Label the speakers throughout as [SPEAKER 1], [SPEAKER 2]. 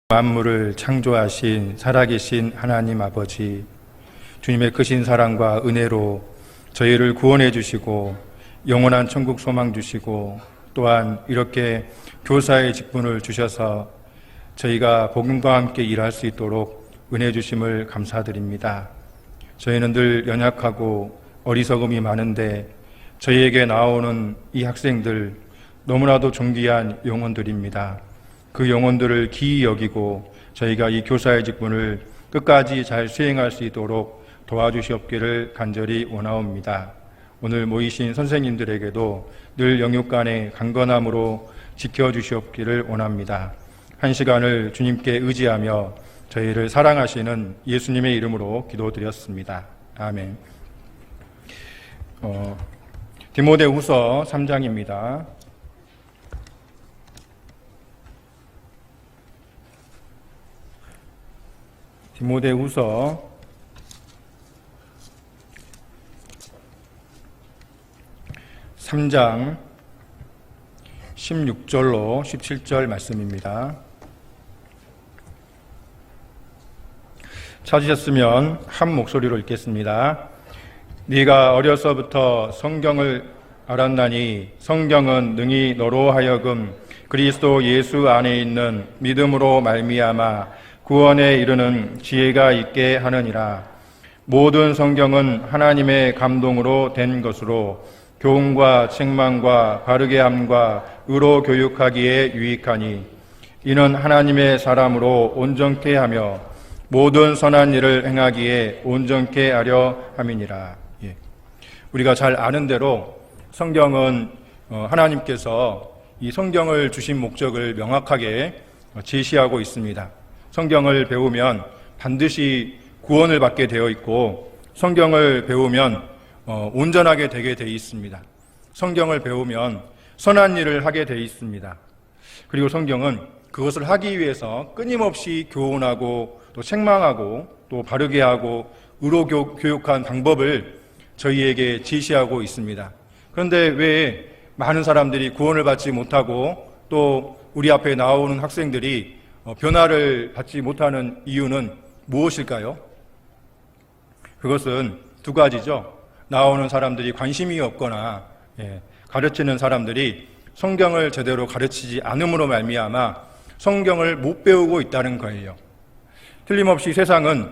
[SPEAKER 1] 만물을 창조하신 살아계신 하나님 아버지, 주님의 크신 사랑과 은혜로 저희를 구원해 주시고 영원한 천국 소망 주시고 또한 이렇게 교사의 직분을 주셔서 저희가 복음과 함께 일할 수 있도록 은혜 주심을 감사드립니다. 저희는 늘 연약하고 어리석음이 많은데 저희에게 나오는 이 학생들 너무나도 존귀한 영혼들입니다. 그 영혼들을 기이 여기고 저희가 이 교사의 직분을 끝까지 잘 수행할 수 있도록 도와주시옵기를 간절히 원하옵니다. 오늘 모이신 선생님들에게도 늘 영육간의 강건함으로 지켜주시옵기를 원합니다. 한 시간을 주님께 의지하며 저희를 사랑하시는 예수님의 이름으로 기도드렸습니다. 아멘. 디모데후서 3장입니다. 디모데후서 3장 16절로 17절 말씀입니다. 찾으셨으면 한 목소리로 읽겠습니다. 네가 어려서부터 성경을 알았나니 성경은 능히 너로 하여금 그리스도 예수 안에 있는 믿음으로 말미암아 구원에 이르는 지혜가 있게 하느니라. 모든 성경은 하나님의 감동으로 된 것으로 교훈과 책망과 바르게 함과 의로 교육하기에 유익하니 이는 하나님의 사람으로 온전케 하며 모든 선한 일을 행하기에 온전케 하려 함이니라. 우리가 잘 아는 대로 성경은 하나님께서 이 성경을 주신 목적을 명확하게 제시하고 있습니다. 성경을 배우면 반드시 구원을 받게 되어 있고 성경을 배우면 온전하게 되게 되어 있습니다. 성경을 배우면 선한 일을 하게 되어 있습니다. 그리고 성경은 그것을 하기 위해서 끊임없이 교훈하고 또 책망하고 또 바르게 하고 의로 교육한 방법을 저희에게 지시하고 있습니다. 그런데 왜 많은 사람들이 구원을 받지 못하고 또 우리 앞에 나오는 학생들이 변화를 받지 못하는 이유는 무엇일까요? 그것은 두 가지죠. 나오는 사람들이 관심이 없거나 가르치는 사람들이 성경을 제대로 가르치지 않음으로 말미암아 성경을 못 배우고 있다는 거예요. 틀림없이 세상은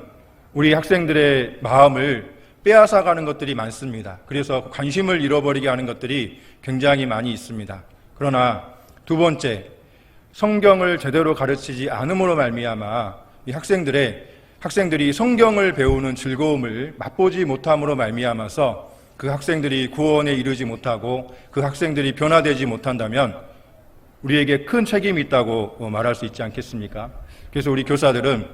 [SPEAKER 1] 우리 학생들의 마음을 빼앗아가는 것들이 많습니다. 그래서 관심을 잃어버리게 하는 것들이 굉장히 많이 있습니다. 그러나 두 번째, 성경을 제대로 가르치지 않음으로 말미암아 이 학생들이 성경을 배우는 즐거움을 맛보지 못함으로 말미암아서 그 학생들이 구원에 이르지 못하고 그 학생들이 변화되지 못한다면 우리에게 큰 책임이 있다고 말할 수 있지 않겠습니까? 그래서 우리 교사들은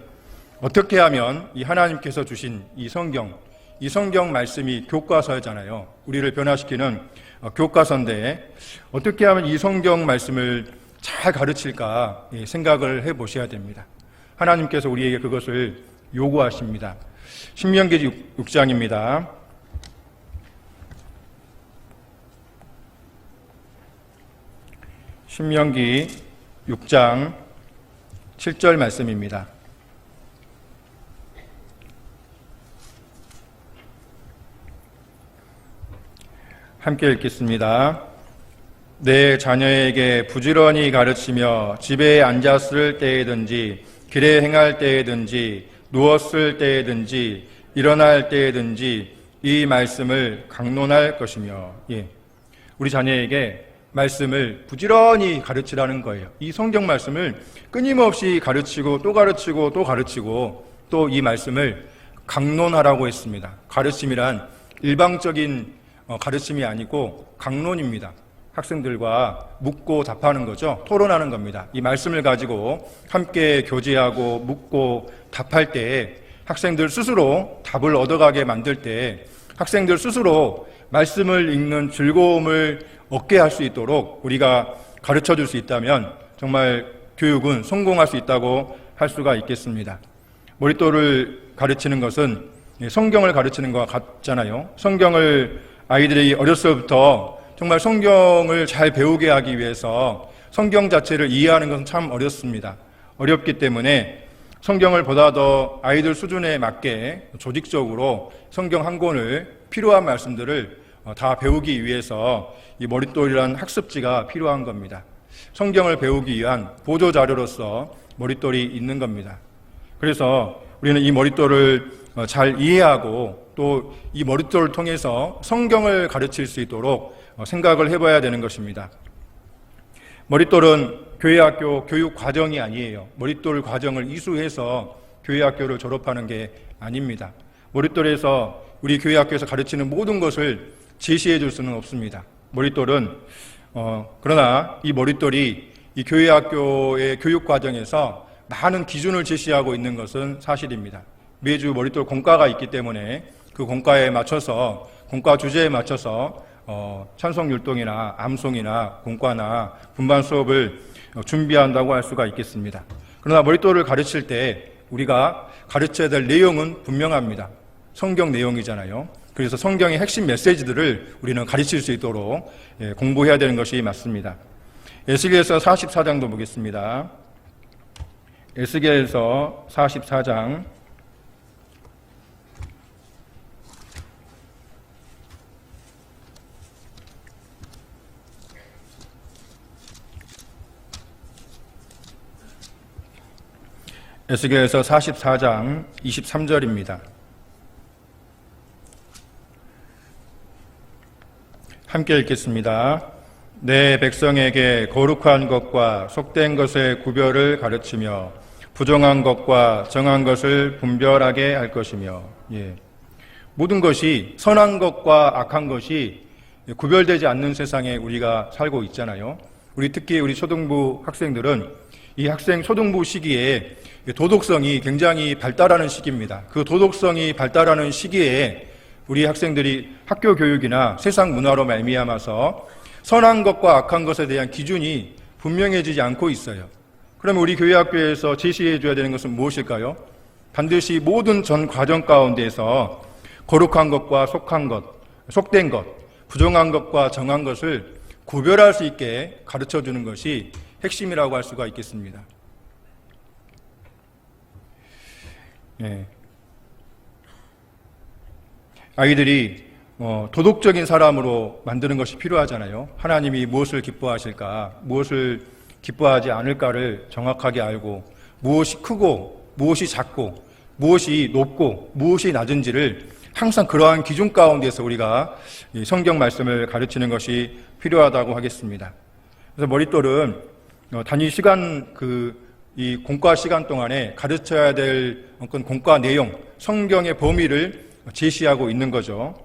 [SPEAKER 1] 어떻게 하면 이 하나님께서 주신 이 성경 말씀이 교과서잖아요. 우리를 변화시키는 교과서인데 어떻게 하면 이 성경 말씀을 잘 가르칠까 생각을 해보셔야 됩니다. 하나님께서 우리에게 그것을 요구하십니다. 신명기 6장입니다. 신명기 6장 7절 말씀입니다. 함께 읽겠습니다. 내 자녀에게 부지런히 가르치며 집에 앉았을 때에든지 길에 행할 때에든지 누웠을 때에든지 일어날 때에든지 이 말씀을 강론할 것이며 우리 자녀에게 말씀을 부지런히 가르치라는 거예요. 이 성경 말씀을 끊임없이 가르치고 또 가르치고 또 가르치고 또 이 말씀을 강론하라고 했습니다. 가르침이란 일방적인 가르침이 아니고 강론입니다. 학생들과 묻고 답하는 거죠. 토론하는 겁니다. 이 말씀을 가지고 함께 교제하고 묻고 답할 때 학생들 스스로 답을 얻어가게 만들 때 학생들 스스로 말씀을 읽는 즐거움을 얻게 할 수 있도록 우리가 가르쳐 줄 수 있다면 정말 교육은 성공할 수 있다고 할 수가 있겠습니다. 머릿돌을 가르치는 것은 성경을 가르치는 것과 같잖아요. 성경을 아이들이 어렸을부터 정말 성경을 잘 배우게 하기 위해서 성경 자체를 이해하는 것은 참 어렵습니다. 어렵기 때문에 성경을 보다 더 아이들 수준에 맞게 조직적으로 성경 한 권을 필요한 말씀들을 다 배우기 위해서 이 머릿돌이라는 학습지가 필요한 겁니다. 성경을 배우기 위한 보조 자료로서 머릿돌이 있는 겁니다. 그래서 우리는 이 머릿돌을 잘 이해하고 또 이 머릿돌을 통해서 성경을 가르칠 수 있도록 생각을 해봐야 되는 것입니다. 머릿돌은 교회학교 교육 과정이 아니에요. 머릿돌 과정을 이수해서 교회학교를 졸업하는 게 아닙니다. 머릿돌에서 우리 교회학교에서 가르치는 모든 것을 제시해 줄 수는 없습니다. 머릿돌은 그러나 이 머릿돌이 이 교회학교의 교육 과정에서 많은 기준을 제시하고 있는 것은 사실입니다. 매주 머릿돌 공과가 있기 때문에 그 공과에 맞춰서 공과 주제에 맞춰서 찬송 율동이나 암송이나 공과나 분반 수업을 준비한다고 할 수가 있겠습니다. 그러나 머릿돌을 가르칠 때 우리가 가르쳐야 될 내용은 분명합니다. 성경 내용이잖아요. 그래서 성경의 핵심 메시지들을 우리는 가르칠 수 있도록 공부해야 되는 것이 맞습니다. 에스겔서 44장도 보겠습니다. 에스겔서 44장 에스겔서 44장 23절입니다. 함께 읽겠습니다. 내 백성에게 거룩한 것과 속된 것의 구별을 가르치며 부정한 것과 정한 것을 분별하게 할 것이며, 모든 것이 선한 것과 악한 것이 구별되지 않는 세상에 우리가 살고 있잖아요. 특히 우리 초등부 학생들은 이 학생 초등부 시기에 도덕성이 굉장히 발달하는 시기입니다. 그 도덕성이 발달하는 시기에 우리 학생들이 학교 교육이나 세상 문화로 말미암아서 선한 것과 악한 것에 대한 기준이 분명해지지 않고 있어요. 그러면 우리 교회학교에서 제시해 줘야 되는 것은 무엇일까요? 반드시 모든 전 과정 가운데에서 거룩한 것과 속한 것, 속된 것, 부정한 것과 정한 것을 구별할 수 있게 가르쳐 주는 것이 핵심이라고 할 수가 있겠습니다. 아이들이 도덕적인 사람으로 만드는 것이 필요하잖아요. 하나님이 무엇을 기뻐하실까, 무엇을 기뻐하지 않을까를 정확하게 알고 무엇이 크고 무엇이 작고 무엇이 높고 무엇이 낮은지를 항상 그러한 기준 가운데서 우리가 성경 말씀을 가르치는 것이 필요하다고 하겠습니다. 그래서 머릿돌은 단위 시간 이 공과 시간 동안에 가르쳐야 될 공과 내용, 성경의 범위를 제시하고 있는 거죠.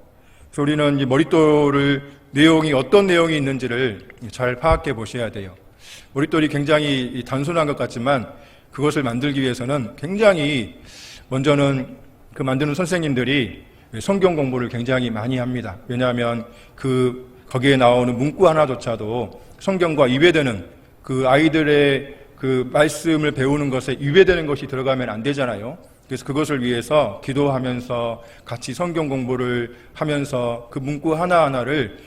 [SPEAKER 1] 그래서 우리는 이 머릿돌을 내용이 어떤 내용이 있는지를 잘 파악해 보셔야 돼요. 머릿돌이 굉장히 단순한 것 같지만 그것을 만들기 위해서는 굉장히 먼저는 그 만드는 선생님들이 성경 공부를 굉장히 많이 합니다. 왜냐하면 거기에 나오는 문구 하나조차도 성경과 위배되는 그 아이들의 그 말씀을 배우는 것에 위배되는 것이 들어가면 안 되잖아요. 그래서 그것을 위해서 기도하면서 같이 성경 공부를 하면서 그 문구 하나하나를,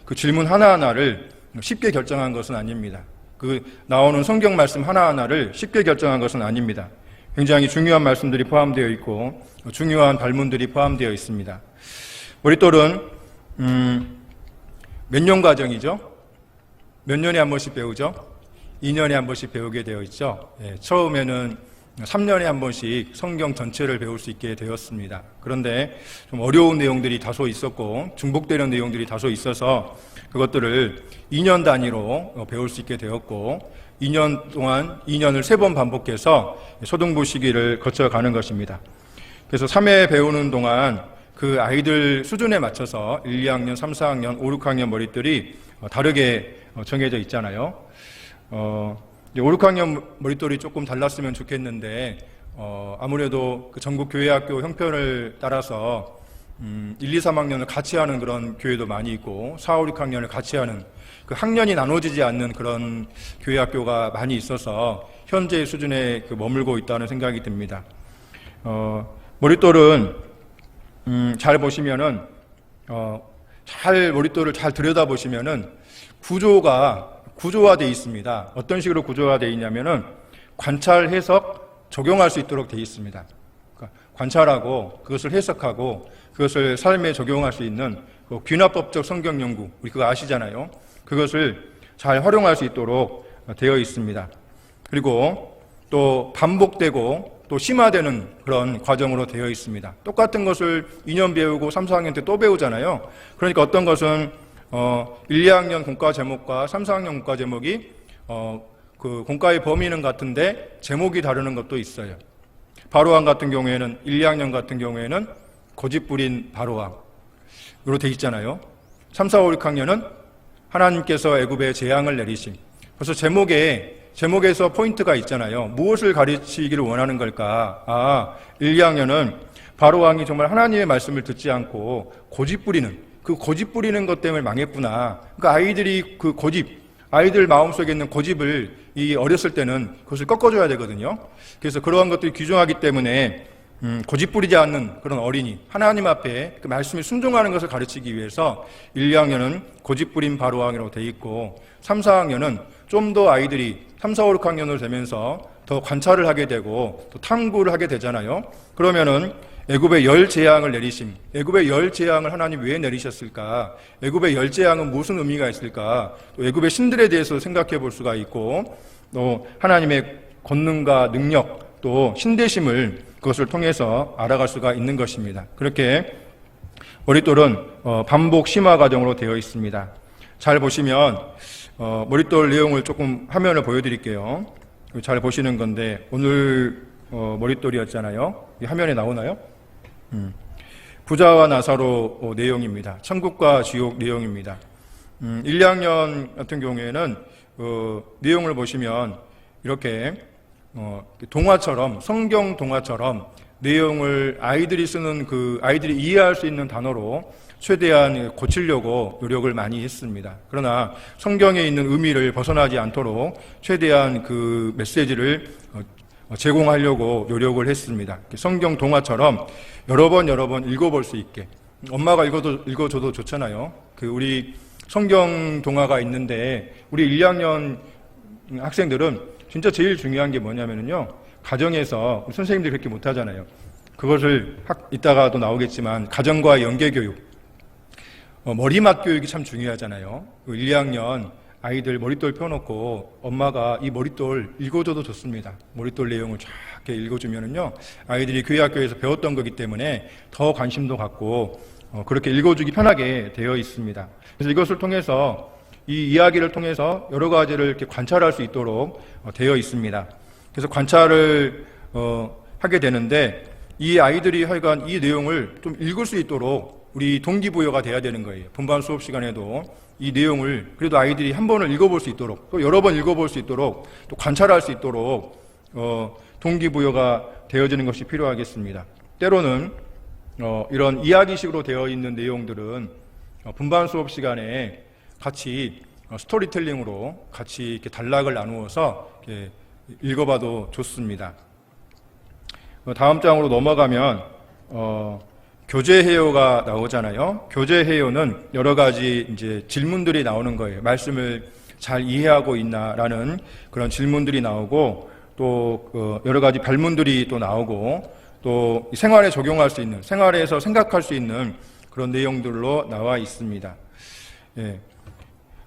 [SPEAKER 1] 그 질문 하나하나를 쉽게 결정한 것은 아닙니다. 그 나오는 성경 말씀 하나하나를 쉽게 결정한 것은 아닙니다. 굉장히 중요한 말씀들이 포함되어 있고 중요한 발문들이 포함되어 있습니다. 머릿돌은 몇 년 과정이죠? 몇 년에 한 번씩 배우죠? 2년에 한 번씩 배우게 되어 있죠. 처음에는 3년에 한 번씩 성경 전체를 배울 수 있게 되었습니다. 그런데 좀 어려운 내용들이 다소 있었고 중복되는 내용들이 다소 있어서 그것들을 2년 단위로 배울 수 있게 되었고 2년 동안 2년을 3번 반복해서 초등부 시기를 거쳐가는 것입니다. 그래서 3회 배우는 동안 그 아이들 수준에 맞춰서 1, 2학년, 3, 4학년, 5, 6학년 머릿돌이 다르게 정해져 있잖아요. 5, 6학년 머릿돌이 조금 달랐으면 좋겠는데 아무래도 그 전국 교회학교 형편을 따라서 1, 2, 3학년을 같이 하는 그런 교회도 많이 있고 4, 5, 6학년을 같이 하는 그 학년이 나눠지지 않는 그런 교회학교가 많이 있어서 현재 수준에 머물고 있다는 생각이 듭니다. 머릿돌은 잘 보시면은 머릿돌을 잘 들여다보시면은 구조화되어 있습니다. 어떤 식으로 구조화되어 있냐면은 관찰, 해석, 적용할 수 있도록 되어 있습니다. 그러니까 관찰하고 그것을 해석하고 그것을 삶에 적용할 수 있는 그 귀납법적 성경 연구, 우리 그거 아시잖아요. 그것을 잘 활용할 수 있도록 되어 있습니다. 그리고 또 반복되고 또 심화되는 그런 과정으로 되어 있습니다. 똑같은 것을 2년 배우고 3, 4학년 때 또 배우잖아요. 그러니까 어떤 것은 1, 2학년 공과 제목과 3, 4학년 공과 제목이 그 공과의 범위는 같은데 제목이 다르는 것도 있어요. 바로왕 같은 경우에는 1, 2학년 같은 경우에는 고집부린 바로왕으로 돼 있잖아요. 3, 4, 5, 6학년은 하나님께서 애굽에 재앙을 내리심. 그래서 제목에서 포인트가 있잖아요. 무엇을 가르치기를 원하는 걸까? 1, 2학년은 바로왕이 정말 하나님의 말씀을 듣지 않고 고집부리는, 그 고집부리는 것 때문에 망했구나. 그러니까 아이들이 그 아이들 마음속에 있는 고집을 어렸을 때는 그것을 꺾어줘야 되거든요. 그래서 그러한 것들이 귀중하기 때문에 고집부리지 않는 그런 어린이, 하나님 앞에 그 말씀에 순종하는 것을 가르치기 위해서 1, 2학년은 고집부린 바로왕이라고 돼 있고 3, 4학년은 좀 더 아이들이 3, 4, 5, 6학년으로 되면서 더 관찰을 하게 되고 또 탐구를 하게 되잖아요. 그러면은 애굽의 열 재앙을 내리심. 애굽의 열 재앙을 하나님 왜 내리셨을까? 애굽의 열 재앙은 무슨 의미가 있을까? 또 애굽의 신들에 대해서 생각해 볼 수가 있고 또 하나님의 권능과 능력 또 신대심을 그것을 통해서 알아갈 수가 있는 것입니다. 그렇게 머릿돌은 반복 심화 과정으로 되어 있습니다. 잘 보시면 머릿돌 내용을 조금 화면을 보여드릴게요. 잘 보시는 건데 오늘 머릿돌이었잖아요. 이 화면에 나오나요? 부자와 나사로 내용입니다. 천국과 지옥 내용입니다. 1, 2학년 같은 경우에는 내용을 보시면 이렇게 동화처럼, 성경 동화처럼 내용을 아이들이 쓰는 아이들이 이해할 수 있는 단어로 최대한 고치려고 노력을 많이 했습니다. 그러나 성경에 있는 의미를 벗어나지 않도록 최대한 그 메시지를 제공하려고 노력을 했습니다. 성경 동화처럼 여러 번 읽어볼 수 있게. 엄마가 읽어줘도 좋잖아요. 우리 성경 동화가 있는데 우리 1, 2학년 학생들은 진짜 제일 중요한 게 뭐냐면요. 가정에서 선생님들이 그렇게 못하잖아요. 그것을 이따가도 나오겠지만 가정과의 연계교육. 머리맡 교육이 참 중요하잖아요. 1, 2학년 아이들 머릿돌 펴놓고 엄마가 이 머릿돌 읽어줘도 좋습니다. 머릿돌 내용을 쫙 읽어주면은요, 아이들이 교회 학교에서 배웠던 거기 때문에 더 관심도 갖고 그렇게 읽어주기 편하게 되어 있습니다. 그래서 이것을 통해서 이 이야기를 통해서 여러 가지를 이렇게 관찰할 수 있도록 되어 있습니다. 그래서 관찰을 하게 되는데 이 아이들이 하여간 이 내용을 좀 읽을 수 있도록 우리 동기부여가 돼야 되는 거예요. 분반 수업 시간에도 이 내용을 그래도 아이들이 한 번을 읽어볼 수 있도록 또 여러 번 읽어볼 수 있도록 또 관찰할 수 있도록 동기부여가 되어지는 것이 필요하겠습니다. 때로는 이런 이야기식으로 되어 있는 내용들은 분반 수업 시간에 같이 스토리텔링으로 같이 이렇게 단락을 나누어서 이렇게 읽어봐도 좋습니다. 다음 장으로 넘어가면 교제해요가 나오잖아요. 교제해요는 여러 가지 이제 질문들이 나오는 거예요. 말씀을 잘 이해하고 있나라는 그런 질문들이 나오고 또 여러 가지 발문들이 또 나오고 또 생활에 적용할 수 있는, 생활에서 생각할 수 있는 그런 내용들로 나와 있습니다. 예.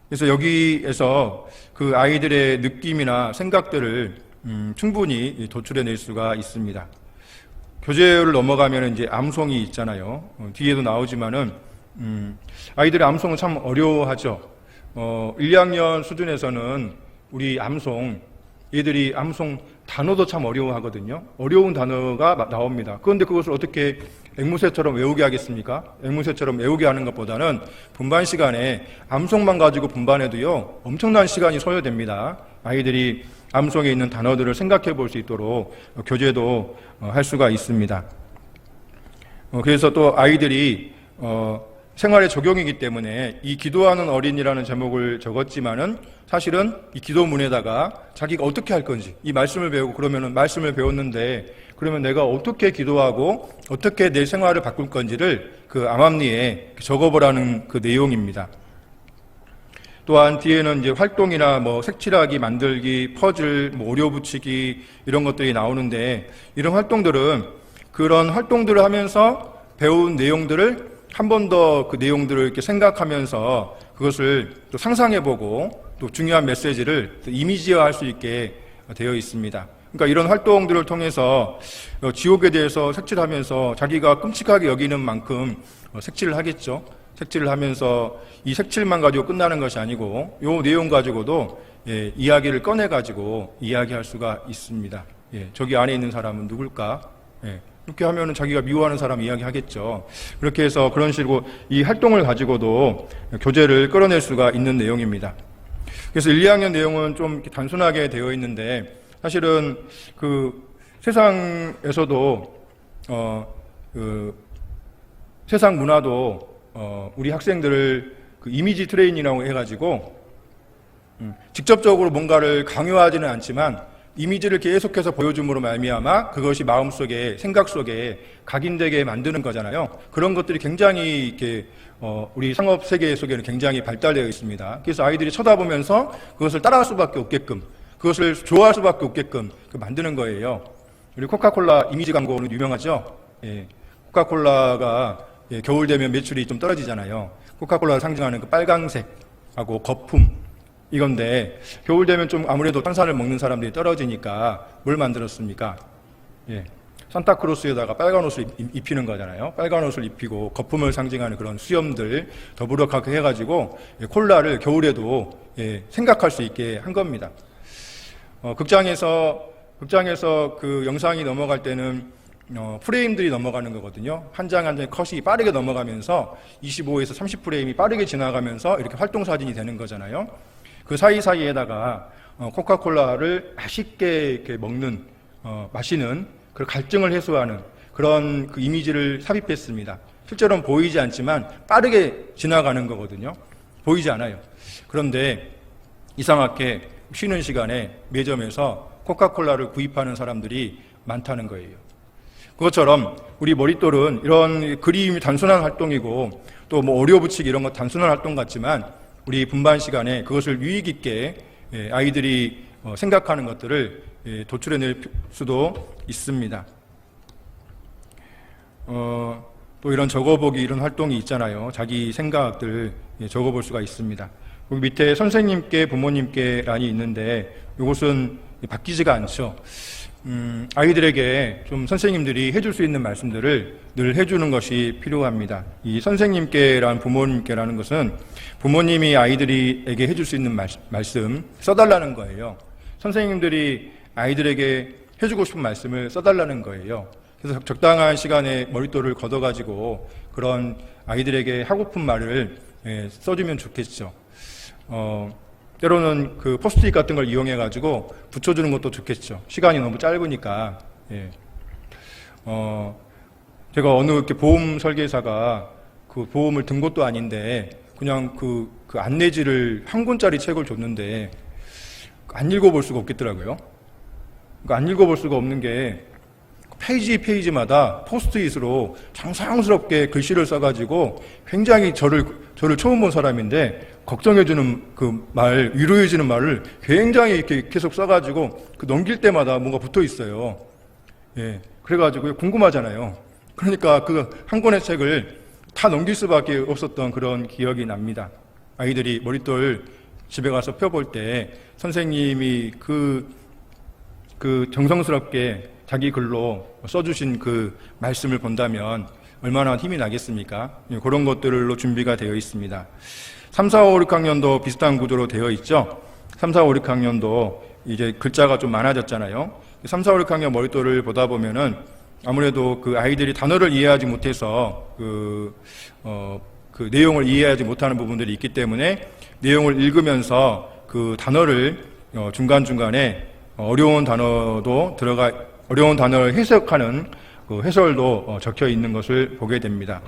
[SPEAKER 1] 그래서 여기에서 그 아이들의 느낌이나 생각들을 충분히 도출해낼 수가 있습니다. 교재를 넘어가면 이제 암송이 있잖아요. 뒤에도 나오지만은 아이들의 암송은 참 어려워하죠. 1, 2학년 수준에서는 우리 얘들이 암송 단어도 참 어려워하거든요. 어려운 단어가 나옵니다. 그런데 그것을 어떻게 앵무새처럼 외우게 하겠습니까? 앵무새처럼 외우게 하는 것보다는 분반 시간에 암송만 가지고 분반해도요, 엄청난 시간이 소요됩니다. 아이들이 암송에 있는 단어들을 생각해 볼 수 있도록 교재도 할 수가 있습니다. 그래서 또 아이들이 생활의 적용이기 때문에 이 기도하는 어린이라는 제목을 적었지만은 사실은 이 기도문에다가 자기가 어떻게 할 건지, 이 말씀을 배우고 그러면은 말씀을 배웠는데 그러면 내가 어떻게 기도하고 어떻게 내 생활을 바꿀 건지를 그 암암리에 적어보라는 그 내용입니다. 또한 뒤에는 이제 활동이나 뭐 색칠하기, 만들기, 퍼즐, 뭐 오려 붙이기 이런 것들이 나오는데, 이런 활동들은 그런 활동들을 하면서 배운 내용들을 한 번 더 그 내용들을 이렇게 생각하면서 그것을 또 상상해보고 또 중요한 메시지를 또 이미지화할 수 있게 되어 있습니다. 그러니까 이런 활동들을 통해서 지옥에 대해서 색칠하면서 자기가 끔찍하게 여기는 만큼 색칠을 하겠죠. 색칠을 하면서 이 색칠만 가지고 끝나는 것이 아니고 이 내용 가지고도 이야기를 꺼내가지고 이야기할 수가 있습니다. 저기 안에 있는 사람은 누굴까? 이렇게 하면은 자기가 미워하는 사람 이야기하겠죠. 그렇게 해서 그런 식으로 이 활동을 가지고도 교제를 끌어낼 수가 있는 내용입니다. 그래서 1, 2학년 내용은 좀 이렇게 단순하게 되어 있는데, 사실은 그 세상에서도 세상 문화도 우리 학생들을 그 이미지 트레이닝이라고 해가지고 직접적으로 뭔가를 강요하지는 않지만 이미지를 계속해서 보여줌으로 말미암아 그것이 마음속에, 생각 속에 각인되게 만드는 거잖아요. 그런 것들이 굉장히 이렇게 우리 상업 세계 속에는 굉장히 발달되어 있습니다. 그래서 아이들이 쳐다보면서 그것을 따라할 수밖에 없게끔, 그것을 좋아할 수밖에 없게끔 만드는 거예요. 우리 코카콜라 이미지 광고는 유명하죠. 코카콜라가 겨울 되면 매출이 좀 떨어지잖아요. 코카콜라를 상징하는 그 빨강색하고 거품, 이건데 겨울 되면 좀 아무래도 탄산을 먹는 사람들이 떨어지니까 뭘 만들었습니까? 산타크로스에다가 빨간 옷을 입히는 거잖아요. 빨간 옷을 입히고 거품을 상징하는 그런 수염들 더불어 가게 해가지고 콜라를 겨울에도 생각할 수 있게 한 겁니다. 극장에서 그 영상이 넘어갈 때는 프레임들이 넘어가는 거거든요. 한 장 한 장의 컷이 빠르게 넘어가면서 25에서 30프레임이 빠르게 지나가면서 이렇게 활동사진이 되는 거잖아요. 그 사이사이에다가 코카콜라를 맛있게 이렇게 먹는, 마시는 그 갈증을 해소하는 그런 그 이미지를 삽입했습니다. 실제로는 보이지 않지만 빠르게 지나가는 거거든요. 보이지 않아요. 그런데 이상하게 쉬는 시간에 매점에서 코카콜라를 구입하는 사람들이 많다는 거예요. 그것처럼 우리 머릿돌은 이런 그림이 단순한 활동이고 또 뭐 오려 붙이기 이런 거 단순한 활동 같지만 우리 분반 시간에 그것을 유익 있게 아이들이 생각하는 것들을 도출해낼 수도 있습니다. 또 이런 적어보기 이런 활동이 있잖아요. 자기 생각들 적어볼 수가 있습니다. 여기 밑에 선생님께 부모님께 란이 있는데 이것은 바뀌지가 않죠. 아이들에게 좀 선생님들이 해줄 수 있는 말씀들을 늘 해주는 것이 필요합니다. 이 선생님께란 부모님께라는 것은 부모님이 아이들에게 해줄 수 있는 말씀 써달라는 거예요. 선생님들이 아이들에게 해주고 싶은 말씀을 써달라는 거예요. 그래서 적당한 시간에 머릿돌을 걷어가지고 그런 아이들에게 하고픈 말을 써주면 좋겠죠. 때로는 그 포스트잇 같은 걸 이용해가지고 붙여주는 것도 좋겠죠. 시간이 너무 짧으니까. 제가 어느 이렇게 보험 설계사가 그 보험을 든 것도 아닌데 그냥 그 안내지를 한 권짜리 책을 줬는데 안 읽어볼 수가 없겠더라고요. 그러니까 안 읽어볼 수가 없는 게 페이지마다 포스트잇으로 장상스럽게 글씨를 써가지고 굉장히 저를 처음 본 사람인데 걱정해주는 그 말, 위로해주는 말을 굉장히 이렇게 계속 써가지고 그 넘길 때마다 뭔가 붙어 있어요. 그래가지고 궁금하잖아요. 그러니까 그 한 권의 책을 다 넘길 수밖에 없었던 그런 기억이 납니다. 아이들이 머릿돌 집에 가서 펴볼 때 선생님이 그 정성스럽게 자기 글로 써주신 그 말씀을 본다면 얼마나 힘이 나겠습니까? 그런 것들로 준비가 되어 있습니다. 3, 4, 5, 6학년도 비슷한 구조로 되어 있죠. 3, 4, 5, 6학년도 이제 글자가 좀 많아졌잖아요. 3, 4, 5, 6학년 머릿돌을 보다 보면은 아무래도 그 아이들이 단어를 이해하지 못해서 그 내용을 이해하지 못하는 부분들이 있기 때문에 내용을 읽으면서 그 단어를 중간중간에 어려운 단어를 해석하는 그 해설도 적혀 있는 것을 보게 됩니다.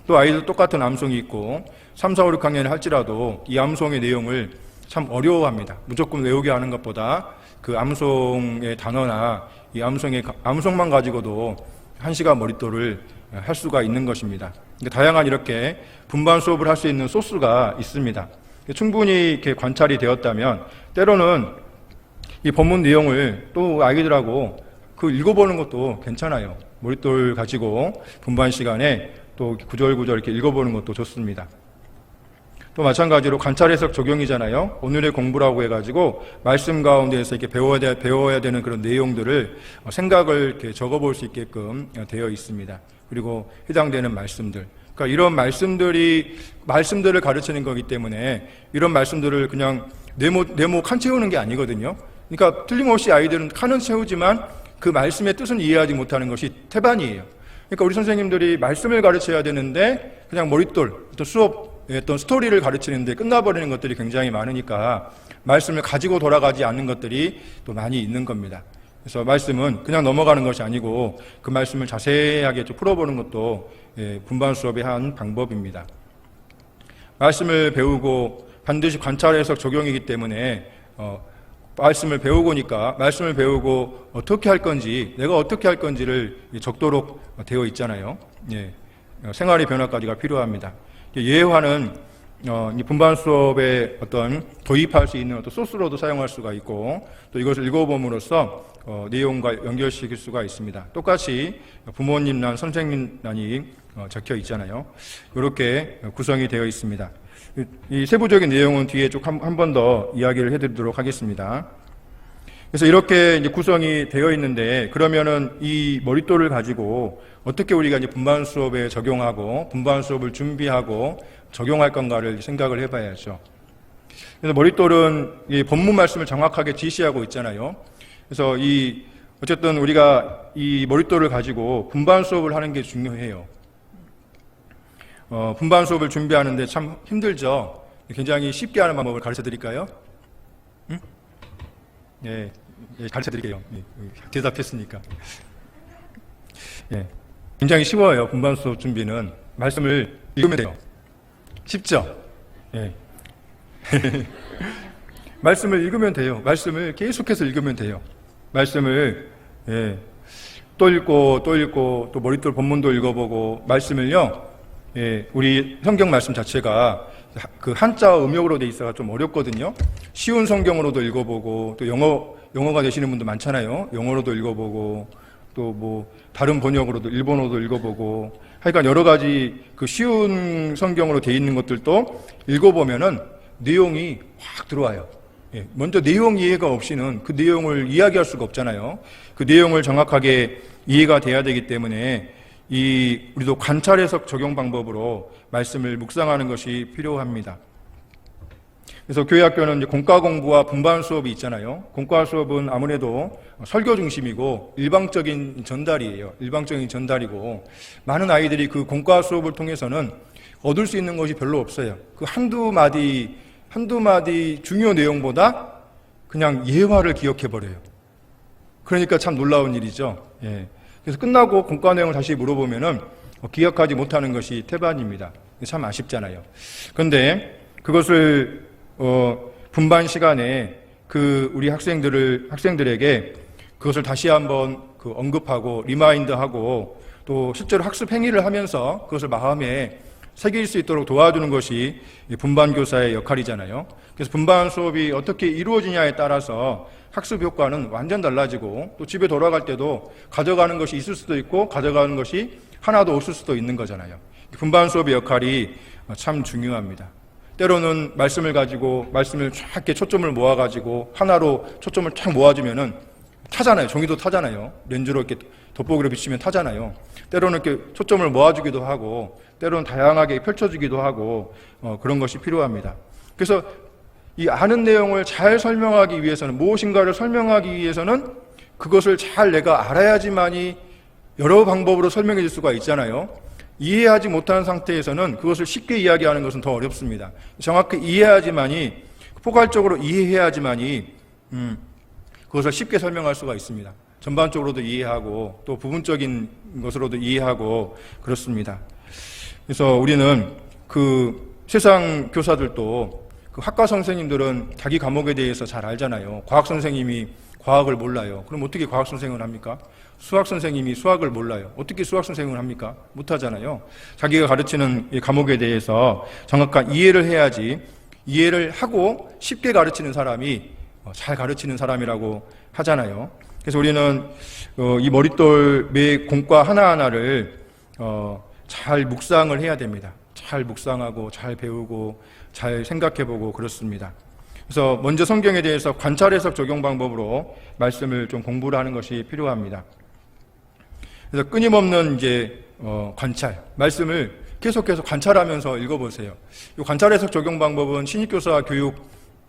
[SPEAKER 1] 또 아이들 똑같은 암송이 있고 3, 4, 5, 6학년을 할지라도 이 암송의 내용을 참 어려워합니다. 무조건 외우게 하는 것보다 그 암송의 단어나 이 암송만 가지고도 1시간 머릿돌을 할 수가 있는 것입니다. 다양한 이렇게 분반 수업을 할 수 있는 소스가 있습니다. 충분히 이렇게 관찰이 되었다면 때로는 이 본문 내용을 또 아이들하고 읽어보는 것도 괜찮아요. 머릿돌 가지고 분반 시간에 또 구절구절 이렇게 읽어보는 것도 좋습니다. 또 마찬가지로 관찰 해석 적용이잖아요. 오늘의 공부라고 해가지고 말씀 가운데에서 이렇게 배워야 되는 그런 내용들을 생각을 이렇게 적어볼 수 있게끔 되어 있습니다. 그리고 해당되는 말씀들. 그러니까 이런 말씀들을 가르치는 거기 때문에 이런 말씀들을 그냥 네모 칸 채우는 게 아니거든요. 그러니까 틀림없이 아이들은 칸은 채우지만 그 말씀의 뜻은 이해하지 못하는 것이 태반이에요. 그러니까 우리 선생님들이 말씀을 가르쳐야 되는데 그냥 머릿돌, 어떤 수업, 어떤 스토리를 가르치는데 끝나버리는 것들이 굉장히 많으니까 말씀을 가지고 돌아가지 않는 것들이 또 많이 있는 겁니다. 그래서 말씀은 그냥 넘어가는 것이 아니고 그 말씀을 자세하게 좀 풀어보는 것도 분반 수업의 한 방법입니다. 말씀을 배우고 반드시 관찰 해석 적용이기 때문에 말씀을 배우고 어떻게 할 건지, 내가 어떻게 할 건지를 적도록 되어 있잖아요. 생활의 변화까지가 필요합니다. 예화는 분반 수업에 어떤 도입할 수 있는 어떤 소스로도 사용할 수가 있고 또 이것을 읽어봄으로써 내용과 연결시킬 수가 있습니다. 똑같이 부모님 란, 선생님 란이 적혀 있잖아요. 이렇게 구성이 되어 있습니다. 이 세부적인 내용은 뒤에 쭉 한 번 더 이야기를 해드리도록 하겠습니다. 그래서 이렇게 이제 구성이 되어 있는데 그러면은 이 머릿돌을 가지고 어떻게 우리가 이제 분반 수업에 적용하고 분반 수업을 준비하고 적용할 건가를 생각을 해봐야죠. 그래서 머릿돌은 이 본문 말씀을 정확하게 지시하고 있잖아요. 그래서 어쨌든 우리가 이 머릿돌을 가지고 분반 수업을 하는 게 중요해요. 분반 수업을 준비하는데 참 힘들죠. 굉장히 쉽게 하는 방법을 가르쳐 드릴까요? 응? 예, 가르쳐 드릴게요. 대답했으니까. 굉장히 쉬워요. 분반 수업 준비는. 말씀을 읽으면 돼요. 쉽죠? 말씀을 읽으면 돼요. 말씀을 계속해서 읽으면 돼요. 말씀을 또 읽고 또 머릿돌 본문도 읽어보고 말씀을요. 우리 성경 말씀 자체가 그 한자 음역으로 돼 있어가 좀 어렵거든요. 쉬운 성경으로도 읽어보고 또 영어가 되시는 분도 많잖아요. 영어로도 읽어보고 또 뭐 다른 번역으로도 일본어도 읽어보고 하여간 여러 가지 그 쉬운 성경으로 돼 있는 것들도 읽어보면은 내용이 확 들어와요. 먼저 내용 이해가 없이는 그 내용을 이야기할 수가 없잖아요. 그 내용을 정확하게 이해가 돼야 되기 때문에 우리도 관찰 해석 적용 방법으로 말씀을 묵상하는 것이 필요합니다. 그래서 교회학교는 이제 공과 공부와 분반 수업이 있잖아요. 공과 수업은 아무래도 설교 중심이고 일방적인 전달이고 많은 아이들이 그 공과 수업을 통해서는 얻을 수 있는 것이 별로 없어요. 그 한두 마디 중요 내용보다 그냥 예화를 기억해버려요. 그러니까 참 놀라운 일이죠. 그래서 끝나고 공과 내용을 다시 물어보면은 기억하지 못하는 것이 태반입니다. 참 아쉽잖아요. 그런데 그것을 분반 시간에 우리 학생들에게 그것을 다시 한번 언급하고 리마인드하고 또 실제로 학습 행위를 하면서 그것을 마음에 새길 수 있도록 도와주는 것이 분반 교사의 역할이잖아요. 그래서 분반 수업이 어떻게 이루어지냐에 따라서 학습 효과는 완전 달라지고 또 집에 돌아갈 때도 가져가는 것이 있을 수도 있고 가져가는 것이 하나도 없을 수도 있는 거잖아요. 분반 수업의 역할이 참 중요합니다. 때로는 말씀을 가지고 말씀을 쫙 이렇게 초점을 모아가지고 하나로 초점을 쫙 모아주면은 타잖아요. 종이도 타잖아요. 렌즈로 이렇게 돋보기로 비치면 타잖아요. 때로는 이렇게 초점을 모아주기도 하고 때로는 다양하게 펼쳐주기도 하고 그런 것이 필요합니다. 그래서 이 아는 내용을 잘 설명하기 위해서는 무엇인가를 설명하기 위해서는 그것을 잘 내가 알아야지만이 여러 방법으로 설명해 줄 수가 있잖아요. 이해하지 못한 상태에서는 그것을 쉽게 이야기하는 것은 더 어렵습니다. 정확히 이해해야지만이 포괄적으로 이해해야지만이 그것을 쉽게 설명할 수가 있습니다. 전반적으로도 이해하고 또 부분적인 것으로도 이해하고 그렇습니다. 그래서 우리는 세상 교사들도 학과 선생님들은 자기 과목에 대해서 잘 알잖아요. 과학 선생님이 과학을 몰라요. 그럼 어떻게 과학 선생을 합니까? 수학 선생님이 수학을 몰라요. 어떻게 수학 선생을 합니까? 못하잖아요. 자기가 가르치는 이 과목에 대해서 정확한 이해를 해야지 이해를 하고 쉽게 가르치는 사람이 잘 가르치는 사람이라고 하잖아요. 그래서 우리는 이 머릿돌 매 공과 하나하나를 잘 묵상을 해야 됩니다. 잘 묵상하고 잘 배우고 잘 생각해보고 그렇습니다. 그래서 먼저 성경에 대해서 관찰 해석 적용 방법으로 말씀을 좀 공부를 하는 것이 필요합니다. 그래서 끊임없는 이제 관찰, 말씀을 계속해서 관찰하면서 읽어보세요. 이 관찰 해석 적용 방법은 신입교사 교육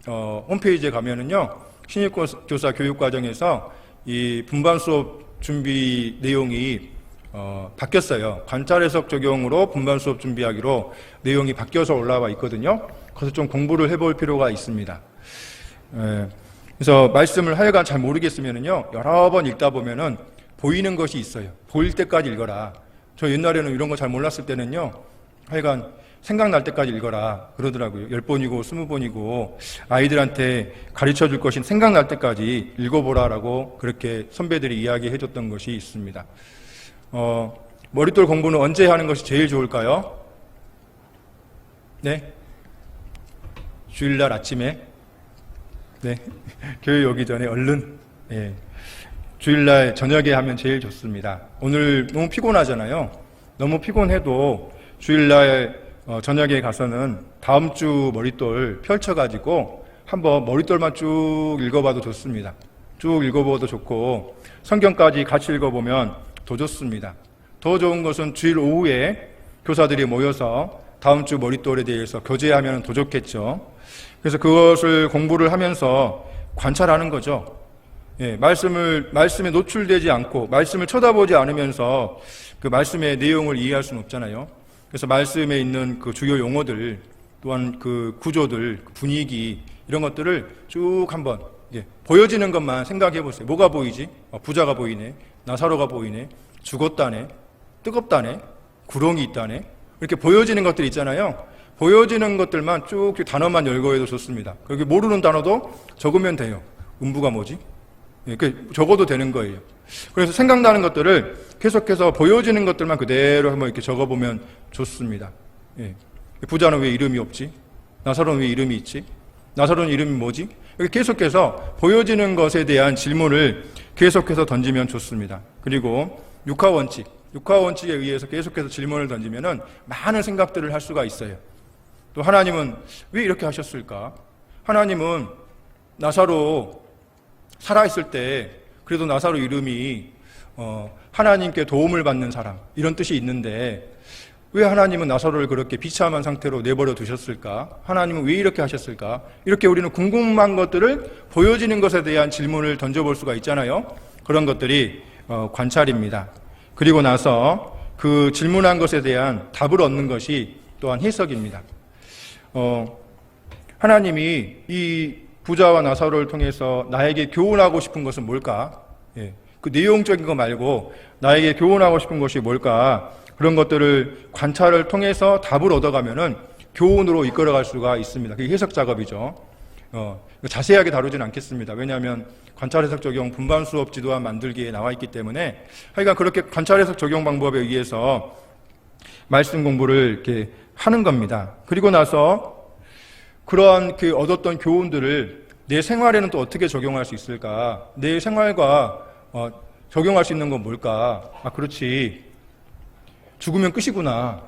[SPEAKER 1] 홈페이지에 가면은요, 신입교사 교육 과정에서 이 분반 수업 준비 내용이 바뀌었어요. 관찰 해석 적용으로 분반 수업 준비하기로 내용이 바뀌어서 올라와 있거든요. 그래서 좀 공부를 해볼 필요가 있습니다. 그래서 말씀을 하여간 잘 모르겠으면은요, 여러 번 읽다 보면은 보이는 것이 있어요. 보일 때까지 읽어라. 저 옛날에는 이런 거 잘 몰랐을 때는요, 하여간 생각날 때까지 읽어라 그러더라고요. 10번이고 20번이고 아이들한테 가르쳐 줄 것이 생각날 때까지 읽어보라라고 그렇게 선배들이 이야기해 줬던 것이 있습니다. 머릿돌 공부는 언제 하는 것이 제일 좋을까요? 네? 주일날 아침에? 네. 교회 오기 전에 얼른? 네. 주일날 저녁에 하면 제일 좋습니다. 오늘 너무 피곤하잖아요. 너무 피곤해도 주일날 저녁에 가서는 다음 주 머릿돌 펼쳐가지고 한번 머릿돌만 쭉 읽어봐도 좋습니다. 쭉 읽어봐도 좋고 성경까지 같이 읽어보면 더 좋습니다. 더 좋은 것은 주일 오후에 교사들이 모여서 다음 주 머릿돌에 대해서 교제하면 더 좋겠죠. 그래서 그것을 공부를 하면서 관찰하는 거죠. 예, 말씀에 노출되지 않고 말씀을 쳐다보지 않으면서 그 말씀의 내용을 이해할 수는 없잖아요. 그래서 말씀에 있는 그 주요 용어들, 또한 그 구조들, 분위기, 이런 것들을 쭉 한번 보여지는 것만 생각해 보세요. 뭐가 보이지? 부자가 보이네. 나사로가 보이네. 죽었다네. 뜨겁다네. 구렁이 있다네. 이렇게 보여지는 것들 있잖아요. 보여지는 것들만 쭉 단어만 열거해도 좋습니다. 거기 모르는 단어도 적으면 돼요. 음부가 뭐지? 적어도 되는 거예요. 그래서 생각나는 것들을 계속해서 보여지는 것들만 그대로 한번 이렇게 적어보면 좋습니다. 예. 부자는 왜 이름이 없지? 나사로는 왜 이름이 있지? 나사로는 이름이 뭐지? 이렇게 계속해서 보여지는 것에 대한 질문을 계속해서 던지면 좋습니다. 그리고 육하원칙에 의해서 계속해서 질문을 던지면은 많은 생각들을 할 수가 있어요. 또 하나님은 왜 이렇게 하셨을까? 하나님은 나사로 살아있을 때 그래도 나사로 이름이 하나님께 도움을 받는 사람, 이런 뜻이 있는데 왜 하나님은 나사로를 그렇게 비참한 상태로 내버려 두셨을까? 하나님은 왜 이렇게 하셨을까? 이렇게 우리는 궁금한 것들을 보여지는 것에 대한 질문을 던져볼 수가 있잖아요. 그런 것들이 관찰입니다. 그리고 나서 그 질문한 것에 대한 답을 얻는 것이 또한 해석입니다. 하나님이 이 부자와 나사로를 통해서 나에게 교훈하고 싶은 것은 뭘까? 예, 그 내용적인 거 말고 나에게 교훈하고 싶은 것이 뭘까? 그런 것들을 관찰을 통해서 답을 얻어가면은 교훈으로 이끌어갈 수가 있습니다. 그게 해석 작업이죠. 자세하게 다루지는 않겠습니다. 왜냐하면 관찰 해석 적용 분반 수업 지도안 만들기에 나와 있기 때문에 하여간 그렇게 관찰 해석 적용 방법에 의해서 말씀 공부를 이렇게 하는 겁니다. 그리고 나서 그러한 그 얻었던 교훈들을 내 생활에는 또 어떻게 적용할 수 있을까? 내 생활과 적용할 수 있는 건 뭘까? 아, 그렇지. 죽으면 끝이구나.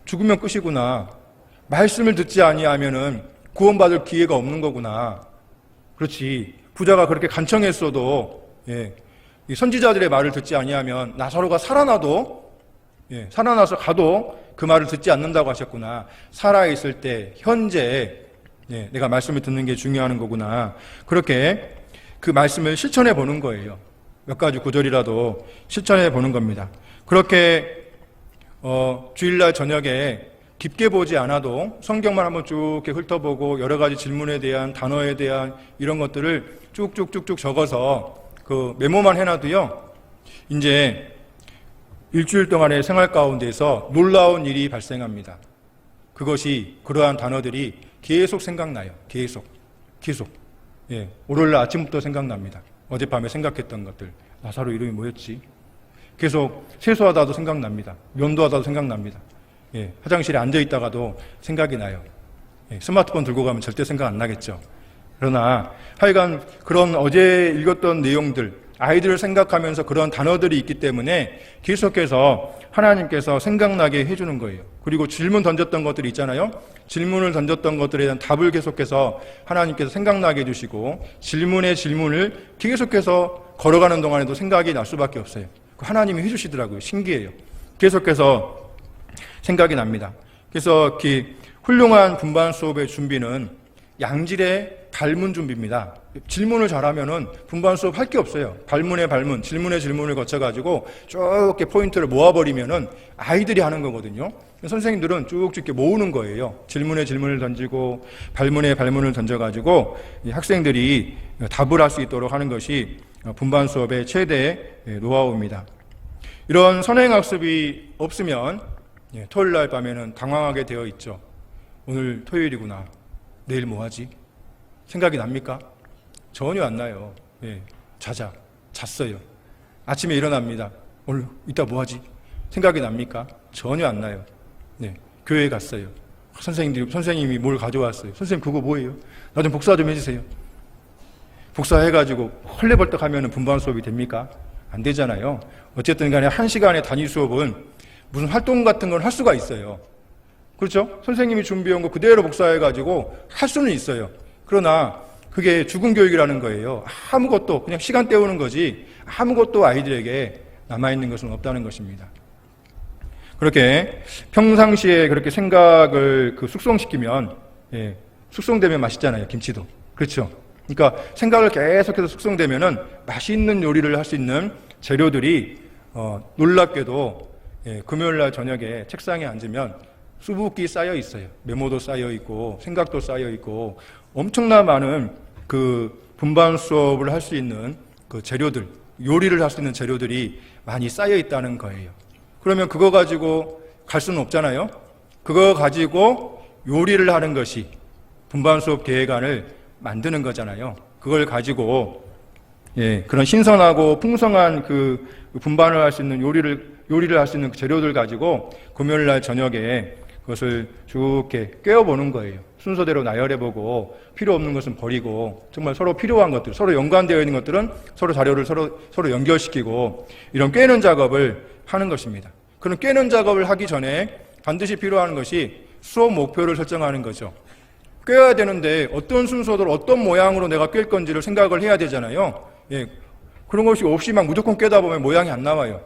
[SPEAKER 1] 죽으면 끝이구나. 말씀을 듣지 아니하면은 구원받을 기회가 없는 거구나. 그렇지. 부자가 그렇게 간청했어도 이 선지자들의 말을 듣지 아니하면 나사로가 살아나도 살아나서 가도 그 말을 듣지 않는다고 하셨구나. 살아있을 때 현재 내가 말씀을 듣는 게 중요한 거구나. 그렇게 그 말씀을 실천해 보는 거예요. 몇 가지 구절이라도 실천해 보는 겁니다. 그렇게 주일날 저녁에 깊게 보지 않아도 성경만 한번 쭉 이렇게 훑어보고 여러 가지 질문에 대한 단어에 대한 이런 것들을 쭉쭉쭉쭉 적어서 그 메모만 해놔도요, 이제 일주일 동안의 생활 가운데서 놀라운 일이 발생합니다. 그것이 그러한 단어들이 계속 생각나요. 계속. 월요일 아침부터 생각납니다. 어젯밤에 생각했던 것들. 나사로 이름이 뭐였지? 계속 세수하다도 생각납니다. 면도하다도 생각납니다. 화장실에 앉아있다가도 생각이 나요. 스마트폰 들고 가면 절대 생각 안 나겠죠. 그러나 하여간 그런 어제 읽었던 내용들, 아이들을 생각하면서 그런 단어들이 있기 때문에 계속해서 하나님께서 생각나게 해주는 거예요. 그리고 질문 던졌던 것들이 있잖아요. 질문을 던졌던 것들에 대한 답을 계속해서 하나님께서 생각나게 해주시고, 질문에 질문을 계속해서 걸어가는 동안에도 생각이 날 수밖에 없어요. 하나님이 해주시더라고요. 신기해요. 계속해서 생각이 납니다. 그래서 이렇게 훌륭한 분반 수업의 준비는 양질의 발문 준비입니다. 질문을 잘하면은 분반 수업 할 게 없어요. 발문에 발문, 질문에 질문을 거쳐가지고 쭉 이렇게 포인트를 모아버리면은 아이들이 하는 거거든요. 선생님들은 쭉쭉 이렇게 모으는 거예요. 질문에 질문을 던지고 발문에 발문을 던져가지고 학생들이 답을 할 수 있도록 하는 것이 분반 수업의 최대 노하우입니다. 이런 선행학습이 없으면 토요일 날 밤에는 당황하게 되어 있죠. 오늘 토요일이구나. 내일 뭐 하지? 생각이 납니까? 전혀 안 나요. 잤어요. 아침에 일어납니다. 오늘 이따 뭐 하지? 생각이 납니까? 전혀 안 나요. 교회에 갔어요. 선생님이 뭘 가져왔어요. 선생님 그거 뭐예요? 나 좀 복사 좀 해주세요. 복사해가지고 헐레벌떡 하면 분반 수업이 됩니까? 안 되잖아요. 어쨌든 간에 1시간의 단위 수업은 무슨 활동 같은 건 할 수가 있어요. 그렇죠? 선생님이 준비한 거 그대로 복사해가지고 할 수는 있어요. 그러나 그게 죽은 교육이라는 거예요. 아무것도 그냥 시간 때우는 거지 아무것도 아이들에게 남아있는 것은 없다는 것입니다. 그렇게 평상시에 그렇게 생각을 숙성시키면 숙성되면 맛있잖아요. 김치도. 그렇죠? 그러니까 생각을 계속해서 숙성되면은 맛있는 요리를 할 수 있는 재료들이 놀랍게도 금요일날 저녁에 책상에 앉으면 수북히 쌓여 있어요. 메모도 쌓여 있고 생각도 쌓여 있고 엄청나 많은 그 분반 수업을 할 수 있는 그 재료들, 요리를 할 수 있는 재료들이 많이 쌓여 있다는 거예요. 그러면 그거 가지고 갈 수는 없잖아요. 그거 가지고 요리를 하는 것이 분반 수업 계획안을 만드는 거잖아요. 그걸 가지고 그런 신선하고 풍성한 그 분반을 할 수 있는 요리를 할 수 있는 재료들 가지고 금요일 날 저녁에 그것을 쭉 이렇게 꿰어보는 거예요. 순서대로 나열해보고 필요 없는 것은 버리고 정말 서로 필요한 것들, 서로 연관되어 있는 것들은 서로 자료를 서로 연결시키고 이런 꿰는 작업을 하는 것입니다. 그런 꿰는 작업을 하기 전에 반드시 필요한 것이 수업 목표를 설정하는 거죠. 꿰어야 되는데 어떤 순서대로 어떤 모양으로 내가 꿰을 건지를 생각을 해야 되잖아요. 그런 것이 없이 막 무조건 꿰다 보면 모양이 안 나와요.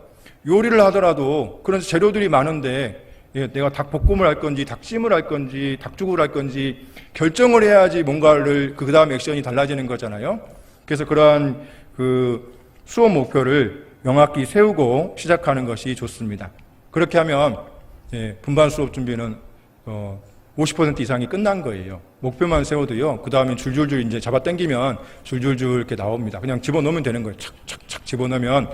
[SPEAKER 1] 요리를 하더라도 그런 재료들이 많은데 내가 닭볶음을 할 건지 닭찜을 할 건지 닭죽을 할 건지 결정을 해야지 뭔가를 그 다음 액션이 달라지는 거잖아요. 그래서 그러한 그 수업 목표를 명확히 세우고 시작하는 것이 좋습니다. 그렇게 하면 분반 수업 준비는 50% 이상이 끝난 거예요. 목표만 세워도요. 그 다음에 줄줄줄 이제 잡아당기면 줄줄줄 이렇게 나옵니다. 그냥 집어넣으면 되는 거예요. 착착착 집어넣으면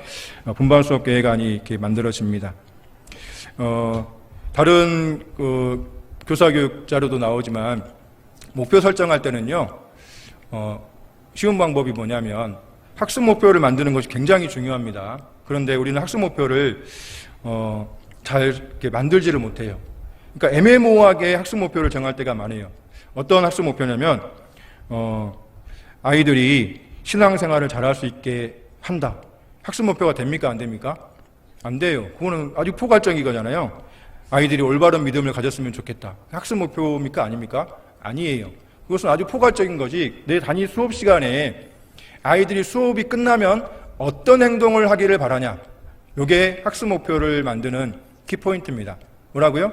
[SPEAKER 1] 분반 수업 계획안이 이렇게 만들어집니다. 다른 교사교육 자료도 나오지만 목표 설정할 때는요. 쉬운 방법이 뭐냐면 학습 목표를 만드는 것이 굉장히 중요합니다. 그런데 우리는 학습 목표를 잘 이렇게 만들지를 못해요. 그러니까 애매모호하게 학습 목표를 정할 때가 많아요. 어떤 학습 목표냐면 아이들이 신앙생활을 잘할 수 있게 한다. 학습 목표가 됩니까? 안 됩니까? 안 돼요. 그거는 아주 포괄적인 거잖아요. 아이들이 올바른 믿음을 가졌으면 좋겠다. 학습 목표입니까? 아닙니까? 아니에요. 그것은 아주 포괄적인 거지. 내 단위 수업 시간에 아이들이 수업이 끝나면 어떤 행동을 하기를 바라냐. 이게 학습 목표를 만드는 키포인트입니다. 뭐라고요?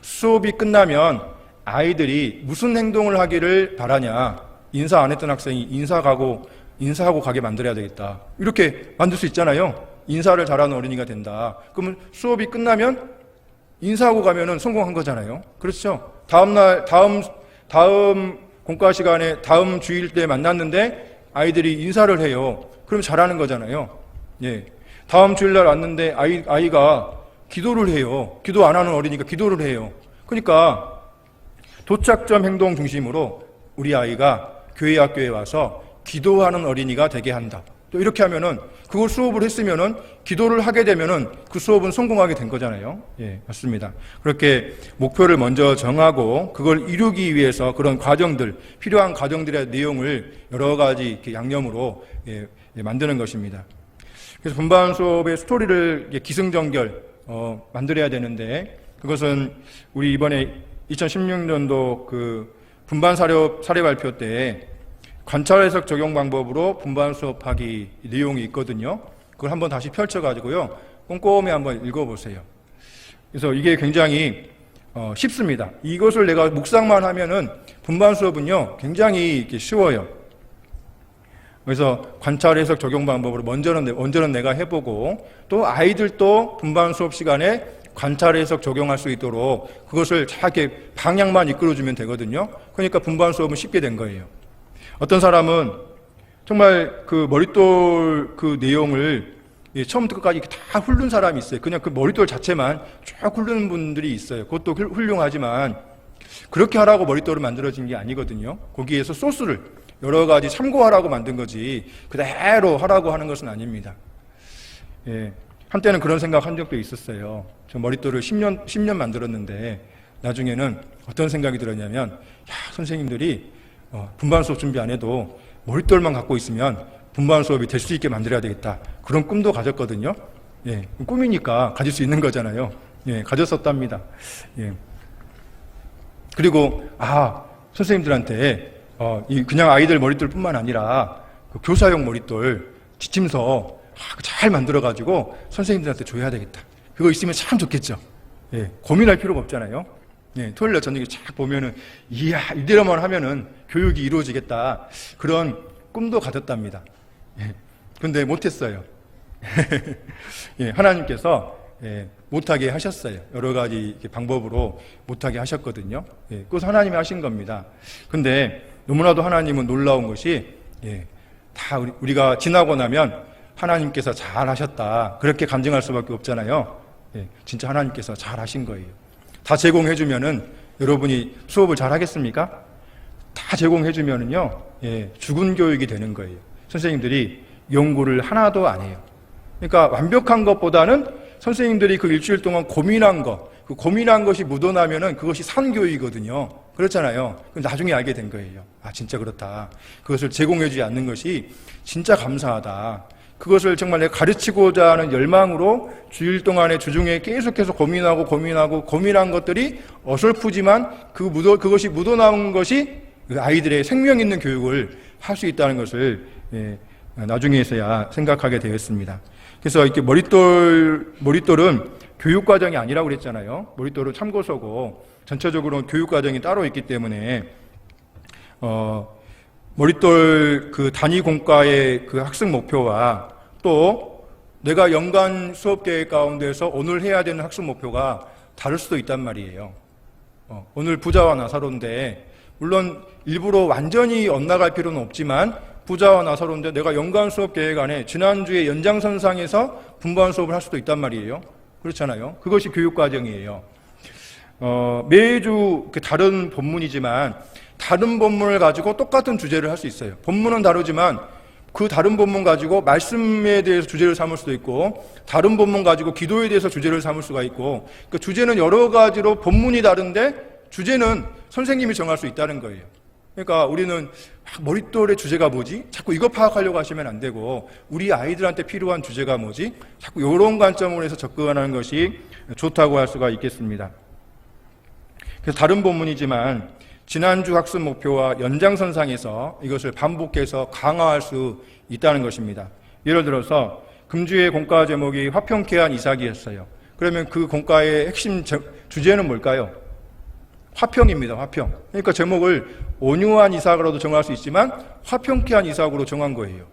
[SPEAKER 1] 수업이 끝나면 아이들이 무슨 행동을 하기를 바라냐. 인사 안 했던 학생이 인사하고 가게 만들어야 되겠다. 이렇게 만들 수 있잖아요. 인사를 잘하는 어린이가 된다. 그러면 수업이 끝나면 인사하고 가면은 성공한 거잖아요. 그렇죠? 다음 공과 시간에 다음 주일 때 만났는데 아이들이 인사를 해요. 그럼 잘하는 거잖아요. 다음 주일날 왔는데 아이가 기도를 해요. 기도 안 하는 어린이가 기도를 해요. 그러니까 도착점 행동 중심으로 우리 아이가 교회 학교에 와서 기도하는 어린이가 되게 한다. 또 이렇게 하면은 그걸 수업을 했으면은 기도를 하게 되면은 그 수업은 성공하게 된 거잖아요. 예, 맞습니다. 그렇게 목표를 먼저 정하고 그걸 이루기 위해서 그런 과정들, 필요한 과정들의 내용을 여러 가지 이렇게 양념으로 만드는 것입니다. 그래서 분반 수업의 스토리를 기승전결 만들어야 되는데, 그것은 우리 이번에 2016년도 그 분반 사례 발표 때 관찰 해석 적용 방법으로 분반 수업하기 내용이 있거든요. 그걸 한번 다시 펼쳐가지고요, 꼼꼼히 한번 읽어보세요. 그래서 이게 굉장히 쉽습니다. 이것을 내가 묵상만 하면은 분반 수업은요 굉장히 이렇게 쉬워요. 그래서 관찰 해석 적용 방법으로 먼저는 내가 해보고, 또 아이들도 분반 수업 시간에 관찰 해석 적용할 수 있도록 그것을 잘 이렇게 방향만 이끌어주면 되거든요. 그러니까 분반 수업은 쉽게 된 거예요. 어떤 사람은 정말 그 머릿돌 그 내용을 처음부터 끝까지 다 훑는 사람이 있어요. 그냥 그 머릿돌 자체만 쭉 훑는 분들이 있어요. 그것도 훌륭하지만 그렇게 하라고 머릿돌을 만들어진 게 아니거든요. 거기에서 소스를 여러 가지 참고하라고 만든 거지 그대로 하라고 하는 것은 아닙니다. 예, 한때는 그런 생각 한 적도 있었어요. 저 머릿돌을 10년 만들었는데 나중에는 어떤 생각이 들었냐면, 선생님들이 분반 수업 준비 안 해도 머릿돌만 갖고 있으면 분반 수업이 될 수 있게 만들어야 되겠다. 그런 꿈도 가졌거든요. 예, 꿈이니까 가질 수 있는 거잖아요. 예, 가졌었답니다. 예. 그리고 선생님들한테 그냥 아이들 머릿돌뿐만 아니라 그 교사용 머릿돌 지침서 잘 만들어가지고 선생님들한테 줘야 되겠다. 그거 있으면 참 좋겠죠. 예, 고민할 필요가 없잖아요. 예, 토요일 날 저녁에 쫙 보면은, 이야, 이대로만 하면은 교육이 이루어지겠다. 그런 꿈도 가졌답니다. 예, 근데 못했어요. 예, 하나님께서 못하게 하셨어요. 여러 가지 방법으로 못하게 하셨거든요. 예, 그것은 하나님이 하신 겁니다. 근데 너무나도 하나님은 놀라운 것이, 다 우리가 지나고 나면 하나님께서 잘 하셨다, 그렇게 간증할 수밖에 없잖아요. 예, 진짜 하나님께서 잘 하신 거예요. 다 제공해주면은 여러분이 수업을 잘 하겠습니까? 다 제공해주면은요, 죽은 교육이 되는 거예요. 선생님들이 연구를 하나도 안 해요. 그러니까 완벽한 것보다는 선생님들이 그 일주일 동안 고민한 그 고민한 것이 묻어나면은 그것이 산교육이거든요. 그렇잖아요. 나중에 알게 된 거예요. 진짜 그렇다. 그것을 제공해주지 않는 것이 진짜 감사하다. 그것을 정말 내가 가르치고자 하는 열망으로 주일 동안에 주중에 계속해서 고민한 것들이 어설프지만 그것이 묻어나온 것이 아이들의 생명 있는 교육을 할 수 있다는 것을 나중에서야 생각하게 되었습니다. 그래서 이렇게 머릿돌은 교육과정이 아니라고 그랬잖아요. 머릿돌은 참고서고 전체적으로 교육과정이 따로 있기 때문에 머릿돌 그 단위 공과의 그 학습 목표와 또 내가 연간 수업 계획 가운데서 오늘 해야 되는 학습 목표가 다를 수도 있단 말이에요. 오늘 부자와 나사로인데, 물론 일부러 완전히 엇나갈 필요는 없지만 부자와 나사로인데 내가 연간 수업 계획 안에 지난주에 연장선상에서 분반 수업을 할 수도 있단 말이에요. 그렇잖아요. 그것이 교육과정이에요. 매주 다른 본문이지만 다른 본문을 가지고 똑같은 주제를 할 수 있어요. 본문은 다르지만 그 다른 본문 가지고 말씀에 대해서 주제를 삼을 수도 있고, 다른 본문 가지고 기도에 대해서 주제를 삼을 수가 있고, 그러니까 주제는 여러 가지로 본문이 다른데 주제는 선생님이 정할 수 있다는 거예요. 그러니까 우리는 머릿돌의 주제가 뭐지? 자꾸 이거 파악하려고 하시면 안 되고, 우리 아이들한테 필요한 주제가 뭐지? 자꾸 이런 관점으로 해서 접근하는 것이 좋다고 할 수가 있겠습니다. 그래서 다른 본문이지만 지난주 학습 목표와 연장선상에서 이것을 반복해서 강화할 수 있다는 것입니다. 예를 들어서 금주의 공과 제목이 화평케한 이삭이었어요. 그러면 그 공과의 핵심 주제는 뭘까요? 화평입니다. 화평. 그러니까 제목을 온유한 이삭으로도 정할 수 있지만 화평케한 이삭으로 정한 거예요.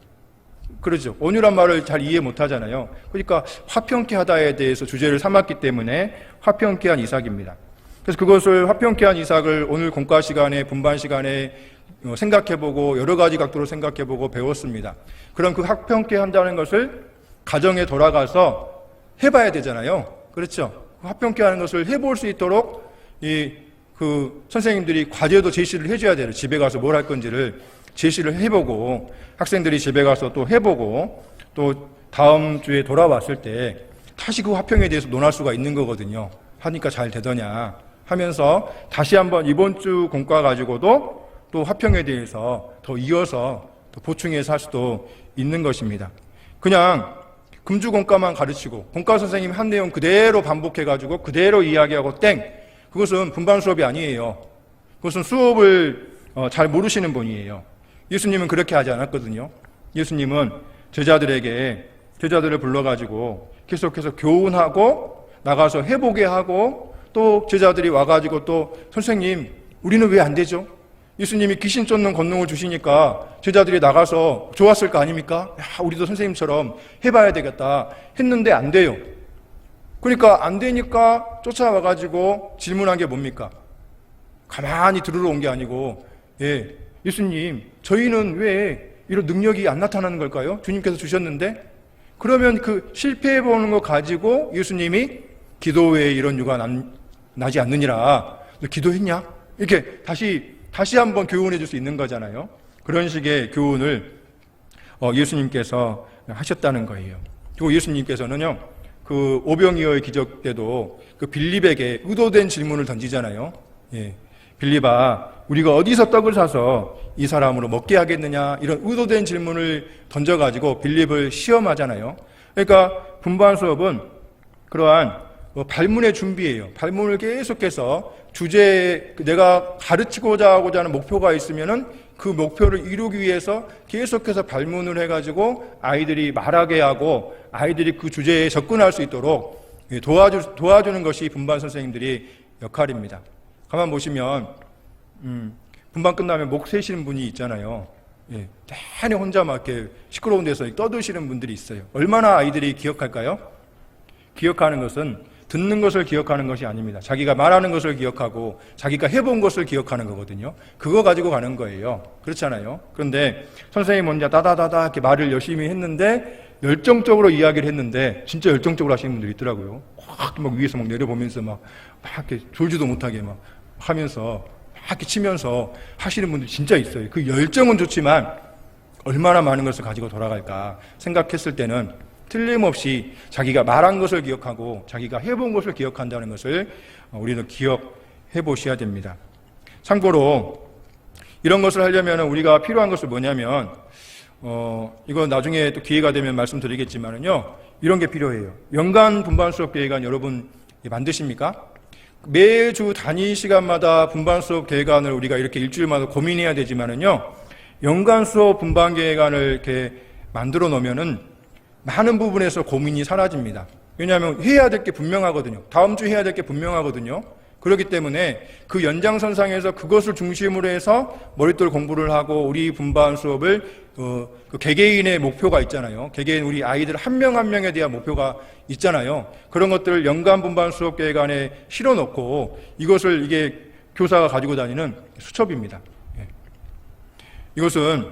[SPEAKER 1] 그렇죠. 온유란 말을 잘 이해 못 하잖아요. 그러니까 화평케 하다에 대해서 주제를 삼았기 때문에 화평케한 이삭입니다. 그래서 그것을 화평케한 이삭을 오늘 공과 시간에 분반 시간에 생각해보고 여러 가지 각도로 생각해보고 배웠습니다. 그럼 그 화평케 한다는 것을 가정에 돌아가서 해봐야 되잖아요. 그렇죠. 화평케 하는 것을 해볼 수 있도록 그 선생님들이 과제도 제시를 해줘야 돼요. 집에 가서 뭘 할 건지를 제시를 해보고 학생들이 집에 가서 또 해보고 또 다음 주에 돌아왔을 때 다시 그 화평에 대해서 논할 수가 있는 거거든요. 하니까 잘 되더냐 하면서 다시 한번 이번 주 공과 가지고도 또 화평에 대해서 더 이어서 더 보충해서 할 수도 있는 것입니다. 그냥 금주 공과만 가르치고 공과 선생님이 한 내용 그대로 반복해가지고 그대로 이야기하고 땡, 그것은 분반 수업이 아니에요. 그것은 수업을 잘 모르시는 분이에요. 예수님은 그렇게 하지 않았거든요. 예수님은 제자들을 불러가지고 계속해서 교훈하고 나가서 해보게 하고 또 제자들이 와가지고 또 선생님 우리는 왜 안 되죠? 예수님이 귀신 쫓는 권능을 주시니까 제자들이 나가서 좋았을 거 아닙니까? 야, 우리도 선생님처럼 해봐야 되겠다 했는데 안 돼요. 그러니까 안 되니까 쫓아와가지고 질문한 게 뭡니까? 가만히 들으러 온 게 아니고 예수님 저희는 왜 이런 능력이 안 나타나는 걸까요? 주님께서 주셨는데. 그러면 그 실패해보는 거 가지고 예수님이 기도 외에 이런 유가 나지 않느니라. 너 기도했냐? 이렇게 다시 한번 교훈해 줄 수 있는 거잖아요. 그런 식의 교훈을 예수님께서 하셨다는 거예요. 그리고 예수님께서는요, 그 오병이어의 기적 때도 그 빌립에게 의도된 질문을 던지잖아요. 빌립아, 우리가 어디서 떡을 사서 이 사람으로 먹게 하겠느냐, 이런 의도된 질문을 던져가지고 빌립을 시험하잖아요. 그러니까 분반 수업은 그러한 발문의 준비예요. 발문을 계속해서 주제에 내가 가르치고자 하고자 하는 목표가 있으면은 그 목표를 이루기 위해서 계속해서 발문을 해가지고 아이들이 말하게 하고 아이들이 그 주제에 접근할 수 있도록 도와주는 것이 분반 선생님들이 역할입니다. 가만 보시면 분반 끝나면 목 세시는 분이 있잖아요. 대단히 혼자 막 이렇게 시끄러운 데서 떠드시는 분들이 있어요. 얼마나 아이들이 기억할까요? 기억하는 것은 듣는 것을 기억하는 것이 아닙니다. 자기가 말하는 것을 기억하고 자기가 해본 것을 기억하는 거거든요. 그거 가지고 가는 거예요. 그렇잖아요. 그런데 선생님 혼자 다다다다 이렇게 말을 열심히 했는데 열정적으로 이야기를 했는데 진짜 열정적으로 하시는 분들이 있더라고요. 막 위에서 막 내려보면서 막 이렇게 졸지도 못하게 막 하면서 막 이렇게 치면서 하시는 분들이 진짜 있어요. 그 열정은 좋지만 얼마나 많은 것을 가지고 돌아갈까 생각했을 때는 틀림없이 자기가 말한 것을 기억하고 자기가 해본 것을 기억한다는 것을 우리는 기억해 보셔야 됩니다. 참고로 이런 것을 하려면 우리가 필요한 것은 뭐냐면 이건 나중에 또 기회가 되면 말씀드리겠지만은요, 이런 게 필요해요. 연간 분반 수업 계획안 여러분 만드십니까? 매주 단위 시간마다 분반 수업 계획안을 우리가 이렇게 일주일마다 고민해야 되지만은요, 연간 수업 분반 계획안을 이렇게 만들어 놓으면은 많은 부분에서 고민이 사라집니다. 왜냐하면 해야 될 게 분명하거든요. 다음 주 해야 될 게 분명하거든요. 그렇기 때문에 그 연장선상에서 그것을 중심으로 해서 머릿돌 공부를 하고 우리 분반 수업을 그 개개인의 목표가 있잖아요. 개개인 우리 아이들 한 명 한 명에 대한 목표가 있잖아요. 그런 것들을 연간 분반 수업 계획안에 실어놓고 이것을 이게 교사가 가지고 다니는 수첩입니다. 이것은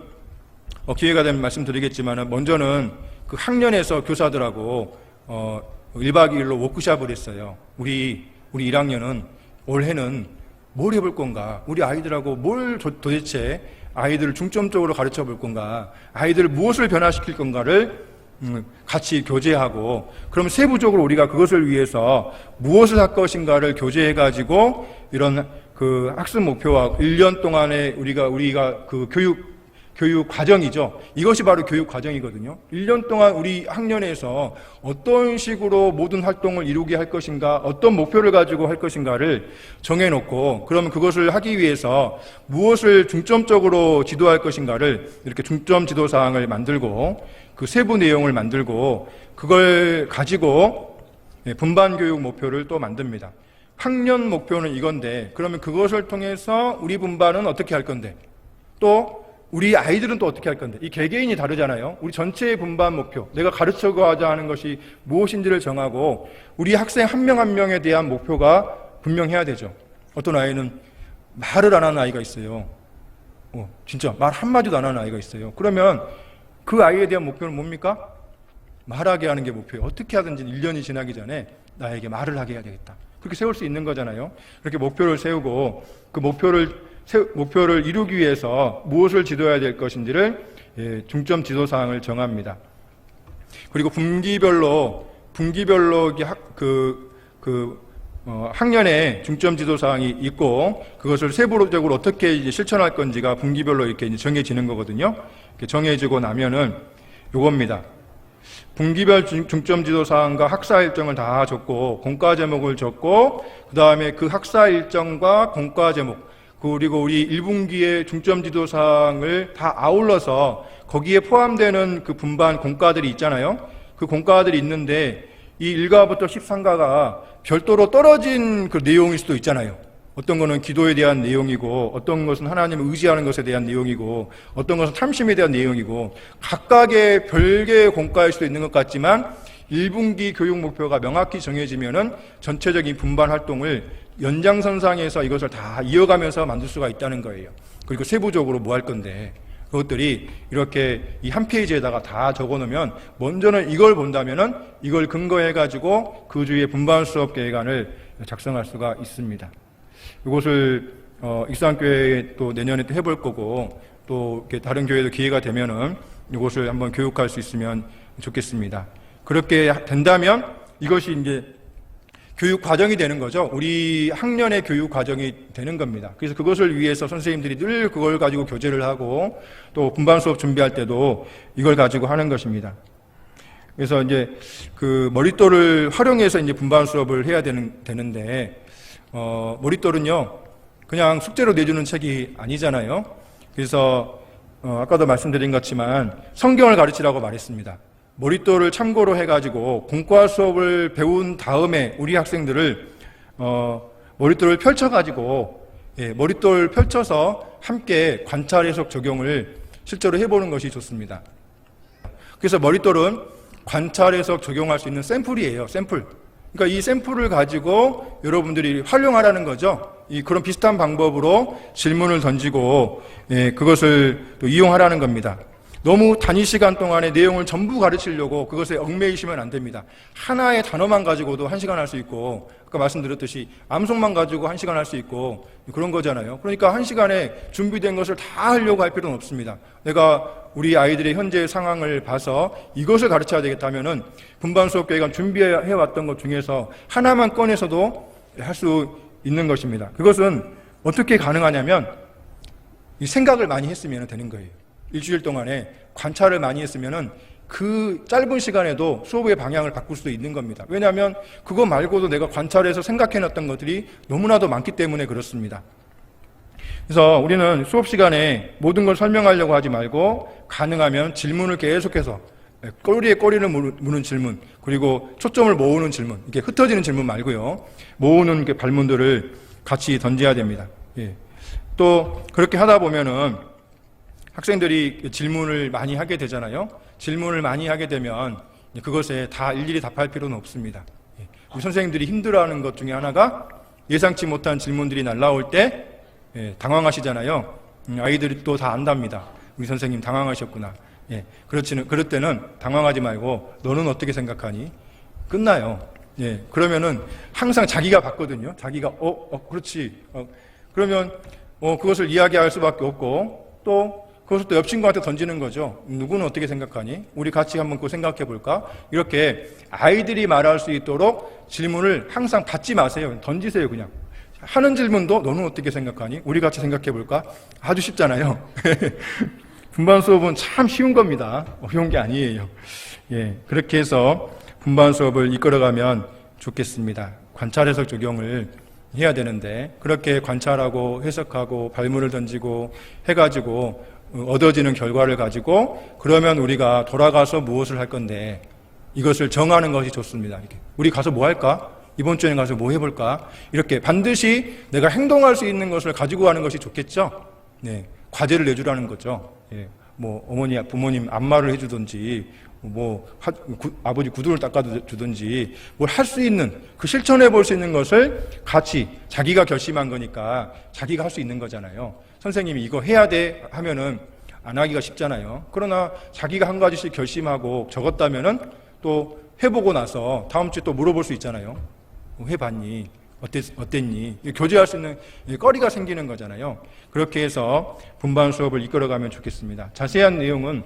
[SPEAKER 1] 기회가 되면 말씀드리겠지만 먼저는 그 학년에서 교사들하고 1박 2일로 워크숍을 했어요. 우리 1학년은 올해는 뭘 해볼 건가? 우리 아이들하고 뭘 도대체 아이들을 중점적으로 가르쳐 볼 건가? 아이들을 무엇을 변화시킬 건가를 같이 교제하고, 그럼 세부적으로 우리가 그것을 위해서 무엇을 할 것인가를 교제해가지고 이런 그 학습 목표와 1년 동안에 우리가 그 교육 과정이죠. 이것이 바로 교육 과정이거든요. 1년 동안 우리 학년에서 어떤 식으로 모든 활동을 이루게 할 것인가, 어떤 목표를 가지고 할 것인가를 정해놓고, 그러면 그것을 하기 위해서 무엇을 중점적으로 지도할 것인가를 이렇게 중점 지도 사항을 만들고 그 세부 내용을 만들고 그걸 가지고 분반 교육 목표를 또 만듭니다. 학년 목표는 이건데, 그러면 그것을 통해서 우리 분반은 어떻게 할 건데, 또 우리 아이들은 또 어떻게 할 건데, 이 개개인이 다르잖아요. 우리 전체의 분반 목표, 내가 가르쳐고자 하는 것이 무엇인지를 정하고 우리 학생 한 명 한 명에 대한 목표가 분명해야 되죠. 어떤 아이는 말을 안 하는 아이가 있어요. 진짜 말 한마디도 안 하는 아이가 있어요. 그러면 그 아이에 대한 목표는 뭡니까? 말하게 하는 게 목표예요. 어떻게 하든지 1년이 지나기 전에 나에게 말을 하게 해야 되겠다. 그렇게 세울 수 있는 거잖아요. 그렇게 목표를 세우고 그 목표를 목표를 이루기 위해서 무엇을 지도해야 될 것인지를 중점 지도사항을 정합니다. 그리고 분기별로 학년에 중점 지도사항이 있고 그것을 세부적으로 어떻게 이제 실천할 건지가 분기별로 이렇게 이제 정해지는 거거든요. 이렇게 정해지고 나면은 요겁니다. 분기별 중점 지도사항과 학사 일정을 다 적고 공과 제목을 적고 그 다음에 그 학사 일정과 공과 제목 그리고 우리 1분기의 중점 지도사항을 다 아울러서 거기에 포함되는 그 분반 공과들이 있잖아요. 그 공과들이 있는데 이 1과부터 13과가 별도로 떨어진 그 내용일 수도 있잖아요. 어떤 것은 기도에 대한 내용이고 어떤 것은 하나님을 의지하는 것에 대한 내용이고 어떤 것은 참심에 대한 내용이고 각각의 별개의 공과일 수도 있는 것 같지만 1분기 교육 목표가 명확히 정해지면은 전체적인 분반 활동을 연장선상에서 이것을 다 이어가면서 만들 수가 있다는 거예요. 그리고 세부적으로 뭐 할 건데 그것들이 이렇게 이 한 페이지에다가 다 적어놓으면 먼저는 이걸 본다면은 이걸 근거해가지고 그 주의 분반 수업 계획안을 작성할 수가 있습니다. 이것을 익산교회에 또 내년에 또 해볼 거고 또 이렇게 다른 교회도 기회가 되면은 이것을 한번 교육할 수 있으면 좋겠습니다. 그렇게 된다면 이것이 이제 교육 과정이 되는 거죠. 우리 학년의 교육 과정이 되는 겁니다. 그래서 그것을 위해서 선생님들이 늘 그걸 가지고 교재를 하고 또 분반 수업 준비할 때도 이걸 가지고 하는 것입니다. 그래서 이제 그 머릿돌을 활용해서 이제 분반 수업을 해야 되는데 머릿돌은요 그냥 숙제로 내주는 책이 아니잖아요. 그래서 아까도 말씀드린 것지만 성경을 가르치라고 말했습니다. 머릿돌을 참고로 해가지고 공과 수업을 배운 다음에 우리 학생들을 머릿돌을 펼쳐가지고 머릿돌 펼쳐서 함께 관찰 해석 적용을 실제로 해보는 것이 좋습니다. 그래서 머릿돌은 관찰 해석 적용할 수 있는 샘플이에요. 샘플. 그러니까 이 샘플을 가지고 여러분들이 활용하라는 거죠. 그런 비슷한 방법으로 질문을 던지고 그것을 또 이용하라는 겁니다. 너무 단위 시간 동안에 내용을 전부 가르치려고 그것에 얽매이시면 안 됩니다. 하나의 단어만 가지고도 1시간 할 수 있고 아까 말씀드렸듯이 암송만 가지고 1시간 할 수 있고 그런 거잖아요. 그러니까 1시간에 준비된 것을 다 하려고 할 필요는 없습니다. 내가 우리 아이들의 현재 상황을 봐서 이것을 가르쳐야 되겠다면은 분반 수업 계획안 준비해 왔던 것 중에서 하나만 꺼내서도 할 수 있는 것입니다. 그것은 어떻게 가능하냐면 이 생각을 많이 했으면 되는 거예요. 일주일 동안에 관찰을 많이 했으면은 그 짧은 시간에도 수업의 방향을 바꿀 수도 있는 겁니다. 왜냐하면 그거 말고도 내가 관찰해서 생각해놨던 것들이 너무나도 많기 때문에 그렇습니다. 그래서 우리는 수업 시간에 모든 걸 설명하려고 하지 말고 가능하면 질문을 계속해서 꼬리에 꼬리를 무는 질문 그리고 초점을 모으는 질문 이게 흩어지는 질문 말고요. 모으는 발문들을 같이 던져야 됩니다. 또 그렇게 하다 보면은 학생들이 질문을 많이 하게 되잖아요. 질문을 많이 하게 되면 그것에 다 일일이 답할 필요는 없습니다. 우리 선생님들이 힘들어하는 것 중에 하나가 예상치 못한 질문들이 날라올 때 당황하시잖아요. 아이들이 또 다 안답니다. 우리 선생님 당황하셨구나. 그럴 때는 당황하지 말고 너는 어떻게 생각하니? 끝나요. 그러면은 항상 자기가 받거든요. 자기가 그렇지. 그러면 그것을 이야기할 수밖에 없고 또 그것을 또 옆 친구한테 던지는 거죠. 누구는 어떻게 생각하니? 우리 같이 한번 그거 생각해 볼까? 이렇게 아이들이 말할 수 있도록 질문을 항상 받지 마세요. 던지세요, 그냥. 하는 질문도 너는 어떻게 생각하니? 우리 같이 생각해 볼까? 아주 쉽잖아요. 분반 수업은 참 쉬운 겁니다. 어려운 게 아니에요. 그렇게 해서 분반 수업을 이끌어가면 좋겠습니다. 관찰 해석 적용을 해야 되는데 그렇게 관찰하고 해석하고 발문을 던지고 해가지고 얻어지는 결과를 가지고 그러면 우리가 돌아가서 무엇을 할 건데 이것을 정하는 것이 좋습니다. 이렇게. 우리 가서 뭐 할까? 이번 주에 가서 뭐 해볼까? 이렇게 반드시 내가 행동할 수 있는 것을 가지고 가는 것이 좋겠죠? 과제를 내주라는 거죠. 뭐 어머니, 부모님 안마를 해주든지 아버지 구두를 닦아주든지 뭘 할 수 있는 그 실천해 볼 수 있는 것을 같이 자기가 결심한 거니까 자기가 할 수 있는 거잖아요. 선생님이 이거 해야 돼 하면은 안 하기가 쉽잖아요. 그러나 자기가 한 가지씩 결심하고 적었다면은 또 해보고 나서 다음 주에 또 물어볼 수 있잖아요. 해봤니? 어땠니? 교제할 수 있는 거리가 생기는 거잖아요. 그렇게 해서 분반 수업을 이끌어가면 좋겠습니다. 자세한 내용은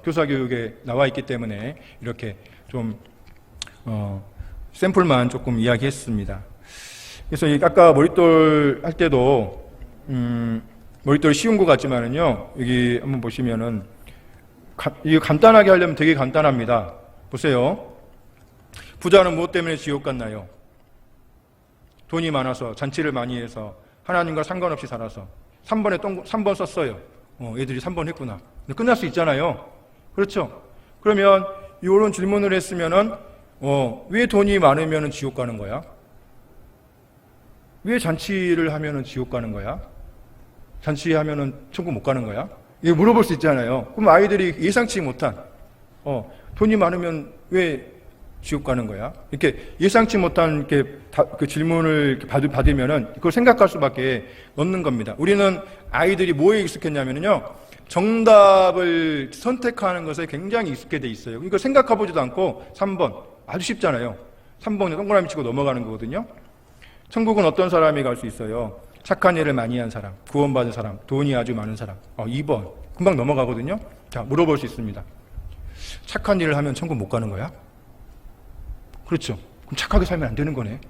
[SPEAKER 1] 교사교육에 나와 있기 때문에 이렇게 좀 샘플만 조금 이야기했습니다. 그래서 아까 머릿돌 할 때도 머릿돌이 쉬운 것 같지만은요, 여기 한번 보시면은 이거 간단하게 하려면 되게 간단합니다. 보세요. 부자는 무엇 때문에 지옥 갔나요? 돈이 많아서, 잔치를 많이 해서, 하나님과 상관없이 살아서 3번 썼어요. 애들이 3번 했구나. 근데 끝날 수 있잖아요. 그렇죠? 그러면 이런 질문을 했으면은 왜 돈이 많으면 지옥 가는 거야? 왜 잔치를 하면은 지옥 가는 거야? 잔치하면은 천국 못 가는 거야? 이게 물어볼 수 있잖아요. 그럼 아이들이 예상치 못한 돈이 많으면 왜 지옥 가는 거야? 이렇게 예상치 못한 그 질문을 받으면은 그걸 생각할 수밖에 없는 겁니다. 우리는 아이들이 뭐에 익숙했냐면요, 정답을 선택하는 것에 굉장히 익숙해 돼 있어요. 이거 생각해보지도 않고 3번 아주 쉽잖아요. 3번에 동그라미 치고 넘어가는 거거든요. 천국은 어떤 사람이 갈 수 있어요? 착한 일을 많이 한 사람, 구원받은 사람, 돈이 아주 많은 사람. 2번 금방 넘어가거든요. 자, 물어볼 수 있습니다. 착한 일을 하면 천국 못 가는 거야? 그렇죠. 그럼 착하게 살면 안 되는 거네.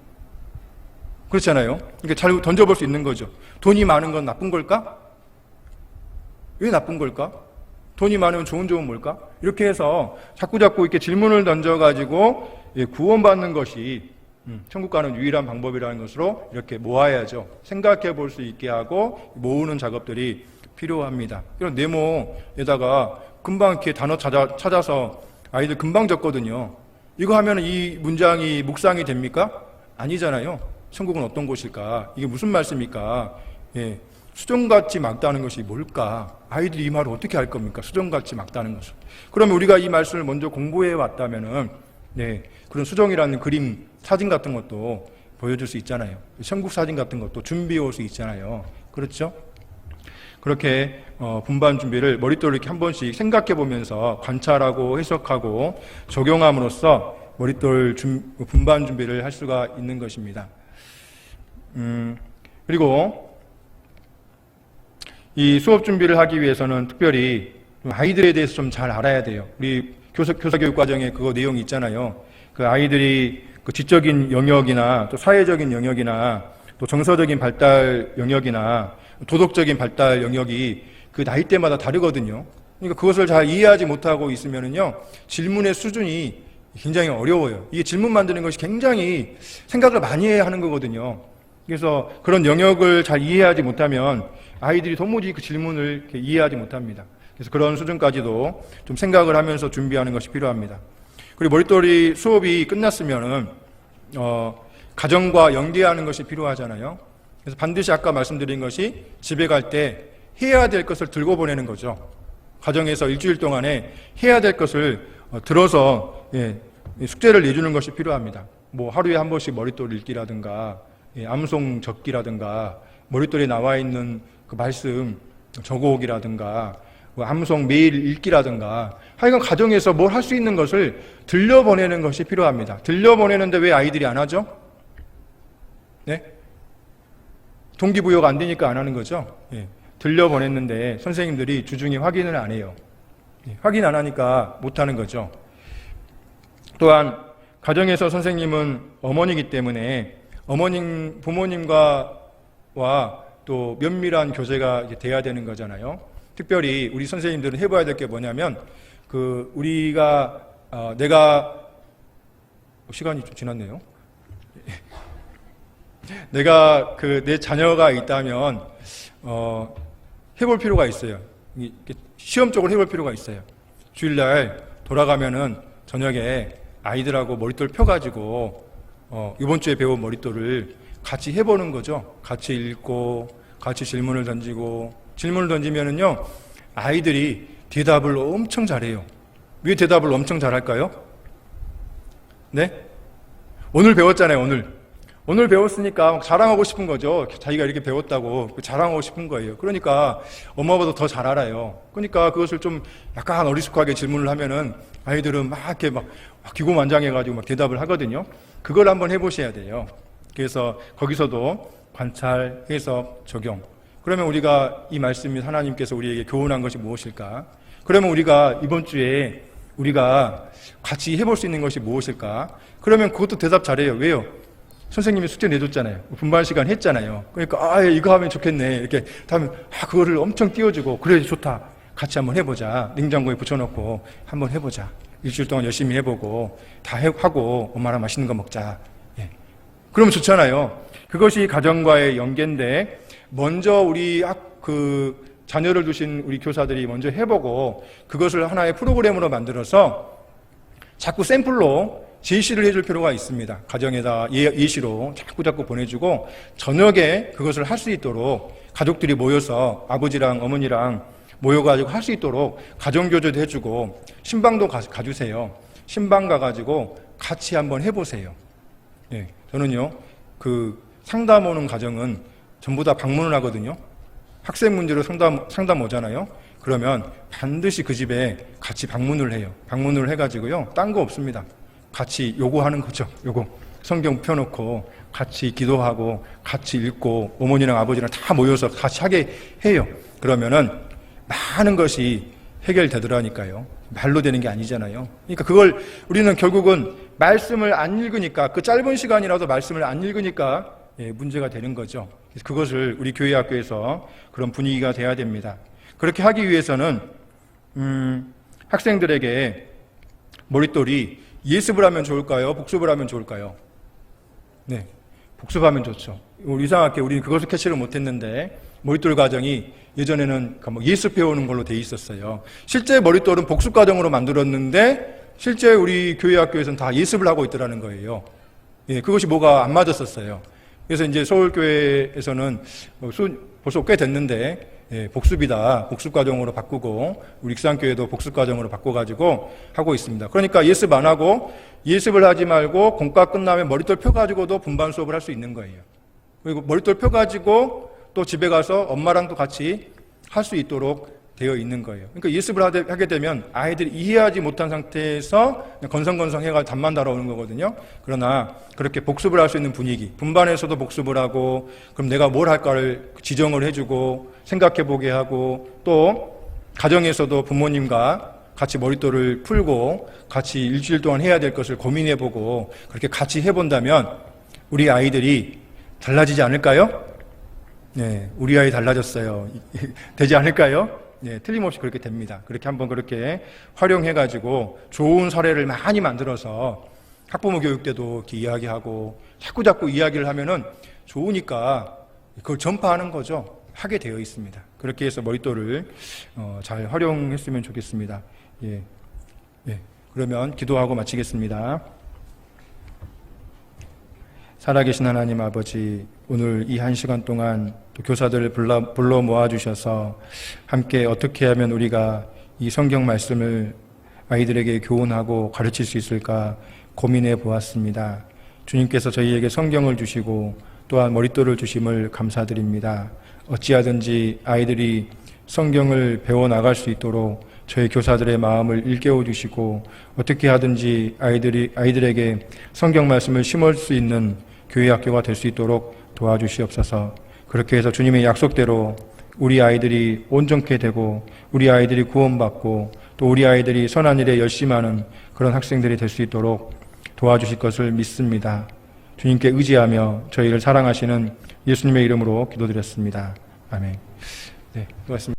[SPEAKER 1] 그렇잖아요. 그러니까 잘 던져볼 수 있는 거죠. 돈이 많은 건 나쁜 걸까? 왜 나쁜 걸까? 돈이 많으면 좋은 점은 뭘까? 이렇게 해서 자꾸 이렇게 질문을 던져가지고 구원받는 것이 천국 가는 유일한 방법이라는 것으로 이렇게 모아야죠. 생각해 볼 수 있게 하고 모으는 작업들이 필요합니다. 이런 네모에다가 금방 이렇게 단어 찾아서 아이들 금방 적거든요. 이거 하면 이 문장이 묵상이 됩니까? 아니잖아요. 천국은 어떤 곳일까? 이게 무슨 말씀입니까? 수정같이 막다는 것이 뭘까? 아이들이 이 말을 어떻게 할 겁니까? 수정같이 막다는 것을. 그러면 우리가 이 말씀을 먼저 공부해 왔다면은, 그런 수정이라는 그림, 사진 같은 것도 보여줄 수 있잖아요. 천국 사진 같은 것도 준비해 올 수 있잖아요. 그렇죠? 그렇게 분반 준비를 머릿돌을 이렇게 한 번씩 생각해 보면서 관찰하고 해석하고 적용함으로써 머릿돌 분반 준비를 할 수가 있는 것입니다. 그리고 이 수업 준비를 하기 위해서는 특별히 아이들에 대해서 좀 잘 알아야 돼요. 우리 교사교육 과정에 그거 내용이 있잖아요. 그 아이들이 그 지적인 영역이나 또 사회적인 영역이나 또 정서적인 발달 영역이나 도덕적인 발달 영역이 그 나이대마다 다르거든요. 그러니까 그것을 잘 이해하지 못하고 있으면은요, 질문의 수준이 굉장히 어려워요. 이게 질문 만드는 것이 굉장히 생각을 많이 해야 하는 거거든요. 그래서 그런 영역을 잘 이해하지 못하면 아이들이 도무지 그 질문을 이렇게 이해하지 못합니다. 그래서 그런 수준까지도 좀 생각을 하면서 준비하는 것이 필요합니다. 그리고 머릿돌이 수업이 끝났으면은 가정과 연계하는 것이 필요하잖아요. 그래서 반드시 아까 말씀드린 것이 집에 갈 때 해야 될 것을 들고 보내는 거죠. 가정에서 일주일 동안에 해야 될 것을 들어서 숙제를 내주는 것이 필요합니다. 뭐 하루에 한 번씩 머릿돌 읽기라든가 암송 적기라든가 머릿돌에 나와 있는 그 말씀 적어오기라든가 암송 매일 읽기라든가 하여간 가정에서 뭘 할 수 있는 것을 들려보내는 것이 필요합니다. 들려보내는데 왜 아이들이 안 하죠? 동기부여가 안 되니까 안 하는 거죠. 들려보냈는데 선생님들이 주중에 확인을 안 해요. 확인 안 하니까 못 하는 거죠. 또한 가정에서 선생님은 어머니이기 때문에 부모님과 또 면밀한 교제가 돼야 되는 거잖아요. 특별히 우리 선생님들은 해봐야 될 게 뭐냐면 내가 시간이 좀 지났네요. 내가 내 자녀가 있다면 해볼 필요가 있어요. 시험적으로 해볼 필요가 있어요. 주일날 돌아가면은 저녁에 아이들하고 머릿돌 펴가지고 이번 주에 배운 머릿돌을 같이 해보는 거죠. 같이 읽고 같이 질문을 던지고 질문을 던지면은요 아이들이 대답을 엄청 잘해요. 왜 대답을 엄청 잘할까요? 오늘 배웠잖아요. 오늘 배웠으니까 막 자랑하고 싶은 거죠. 자기가 이렇게 배웠다고 자랑하고 싶은 거예요. 그러니까 엄마보다 더 잘 알아요. 그러니까 그것을 좀 약간 어리숙하게 질문을 하면은 아이들은 막 이렇게 막 기고만장해가지고 막 대답을 하거든요. 그걸 한번 해보셔야 돼요. 그래서 거기서도 관찰, 해석, 적용. 그러면 우리가 이 말씀이 하나님께서 우리에게 교훈한 것이 무엇일까? 그러면 우리가 이번 주에 우리가 같이 해볼 수 있는 것이 무엇일까? 그러면 그것도 대답 잘해요. 왜요? 선생님이 숙제 내줬잖아요. 분반 시간 했잖아요. 그러니까 이거 하면 좋겠네. 이렇게 하면 그거를 엄청 띄워주고 그래 좋다. 같이 한번 해보자. 냉장고에 붙여놓고 한번 해보자. 일주일 동안 열심히 해보고 다 하고 엄마랑 맛있는 거 먹자. 예. 그러면 좋잖아요. 그것이 가정과의 연계인데 먼저 우리 자녀를 두신 우리 교사들이 먼저 해보고 그것을 하나의 프로그램으로 만들어서 자꾸 샘플로 제시를 해줄 필요가 있습니다. 가정에다 예시로 자꾸 보내주고 저녁에 그것을 할 수 있도록 가족들이 모여서 아버지랑 어머니랑 모여가지고 할 수 있도록 가정교제도 해주고 신방도 가주세요. 신방 가가지고 같이 한번 해보세요. 예, 저는요 상담 오는 가정은 전부 다 방문을 하거든요. 학생 문제로 상담 오잖아요. 그러면 반드시 그 집에 같이 방문을 해요. 방문을 해가지고요. 딴 거 없습니다. 같이 요구하는 거죠. 요거 성경 펴놓고 같이 기도하고 같이 읽고 어머니랑 아버지랑 다 모여서 같이 하게 해요. 그러면은 많은 것이 해결되더라니까요. 말로 되는 게 아니잖아요. 그러니까 그걸 우리는 결국은 말씀을 안 읽으니까 그 짧은 시간이라도 말씀을 안 읽으니까 문제가 되는 거죠. 그래서 그것을 우리 교회 학교에서 그런 분위기가 돼야 됩니다. 그렇게 하기 위해서는 학생들에게 머릿돌이 예습을 하면 좋을까요? 복습을 하면 좋을까요? 네, 복습하면 좋죠. 이상하게 우리는 그것을 캐치를 못했는데 머릿돌 과정이 예전에는 예습해오는 걸로 돼 있었어요. 실제 머릿돌은 복습 과정으로 만들었는데 실제 우리 교회 학교에서는 다 예습을 하고 있더라는 거예요. 예, 그것이 뭐가 안 맞았었어요. 그래서 이제 서울교회에서는 벌써 꽤 됐는데 복습이다. 복습 과정으로 바꾸고 우리 익산교회도 복습 과정으로 바꿔가지고 하고 있습니다. 그러니까 예습 안 하고 예습을 하지 말고 공과 끝나면 머릿돌 펴가지고도 분반 수업을 할 수 있는 거예요. 그리고 머릿돌 펴가지고 또 집에 가서 엄마랑 또 같이 할 수 있도록 되어 있는 거예요. 그러니까 예습을 하게 되면 아이들이 이해하지 못한 상태에서 건성건성해가 답만 달아오는 거거든요. 그러나 그렇게 복습을 할 수 있는 분위기, 분반에서도 복습을 하고 그럼 내가 뭘 할까를 지정을 해주고 생각해보게 하고 또 가정에서도 부모님과 같이 머릿돌을 풀고 같이 일주일 동안 해야 될 것을 고민해보고 그렇게 같이 해본다면 우리 아이들이 달라지지 않을까요? 네, 우리 아이 달라졌어요. 되지 않을까요? 네, 틀림없이 그렇게 됩니다. 그렇게 한번 그렇게 활용해가지고 좋은 사례를 많이 만들어서 학부모 교육 때도 이렇게 이야기하고 자꾸 이야기를 하면은 좋으니까 그걸 전파하는 거죠. 하게 되어 있습니다. 그렇게 해서 머릿돌을 잘 활용했으면 좋겠습니다. 예. 그러면 기도하고 마치겠습니다. 살아계신 하나님 아버지, 오늘 이 1시간 동안 또 교사들을 불러 모아주셔서 함께 어떻게 하면 우리가 이 성경 말씀을 아이들에게 교훈하고 가르칠 수 있을까 고민해 보았습니다. 주님께서 저희에게 성경을 주시고 또한 머릿돌을 주심을 감사드립니다. 어찌하든지 아이들이 성경을 배워나갈 수 있도록 저희 교사들의 마음을 일깨워 주시고 어떻게 하든지 아이들에게 성경 말씀을 심을 수 있는 교회 학교가 될 수 있도록 도와주시옵소서. 그렇게 해서 주님의 약속대로 우리 아이들이 온전케 되고 우리 아이들이 구원받고 또 우리 아이들이 선한 일에 열심하는 그런 학생들이 될 수 있도록 도와주실 것을 믿습니다. 주님께 의지하며 저희를 사랑하시는 예수님의 이름으로 기도드렸습니다. 아멘. 네, 고맙습니다.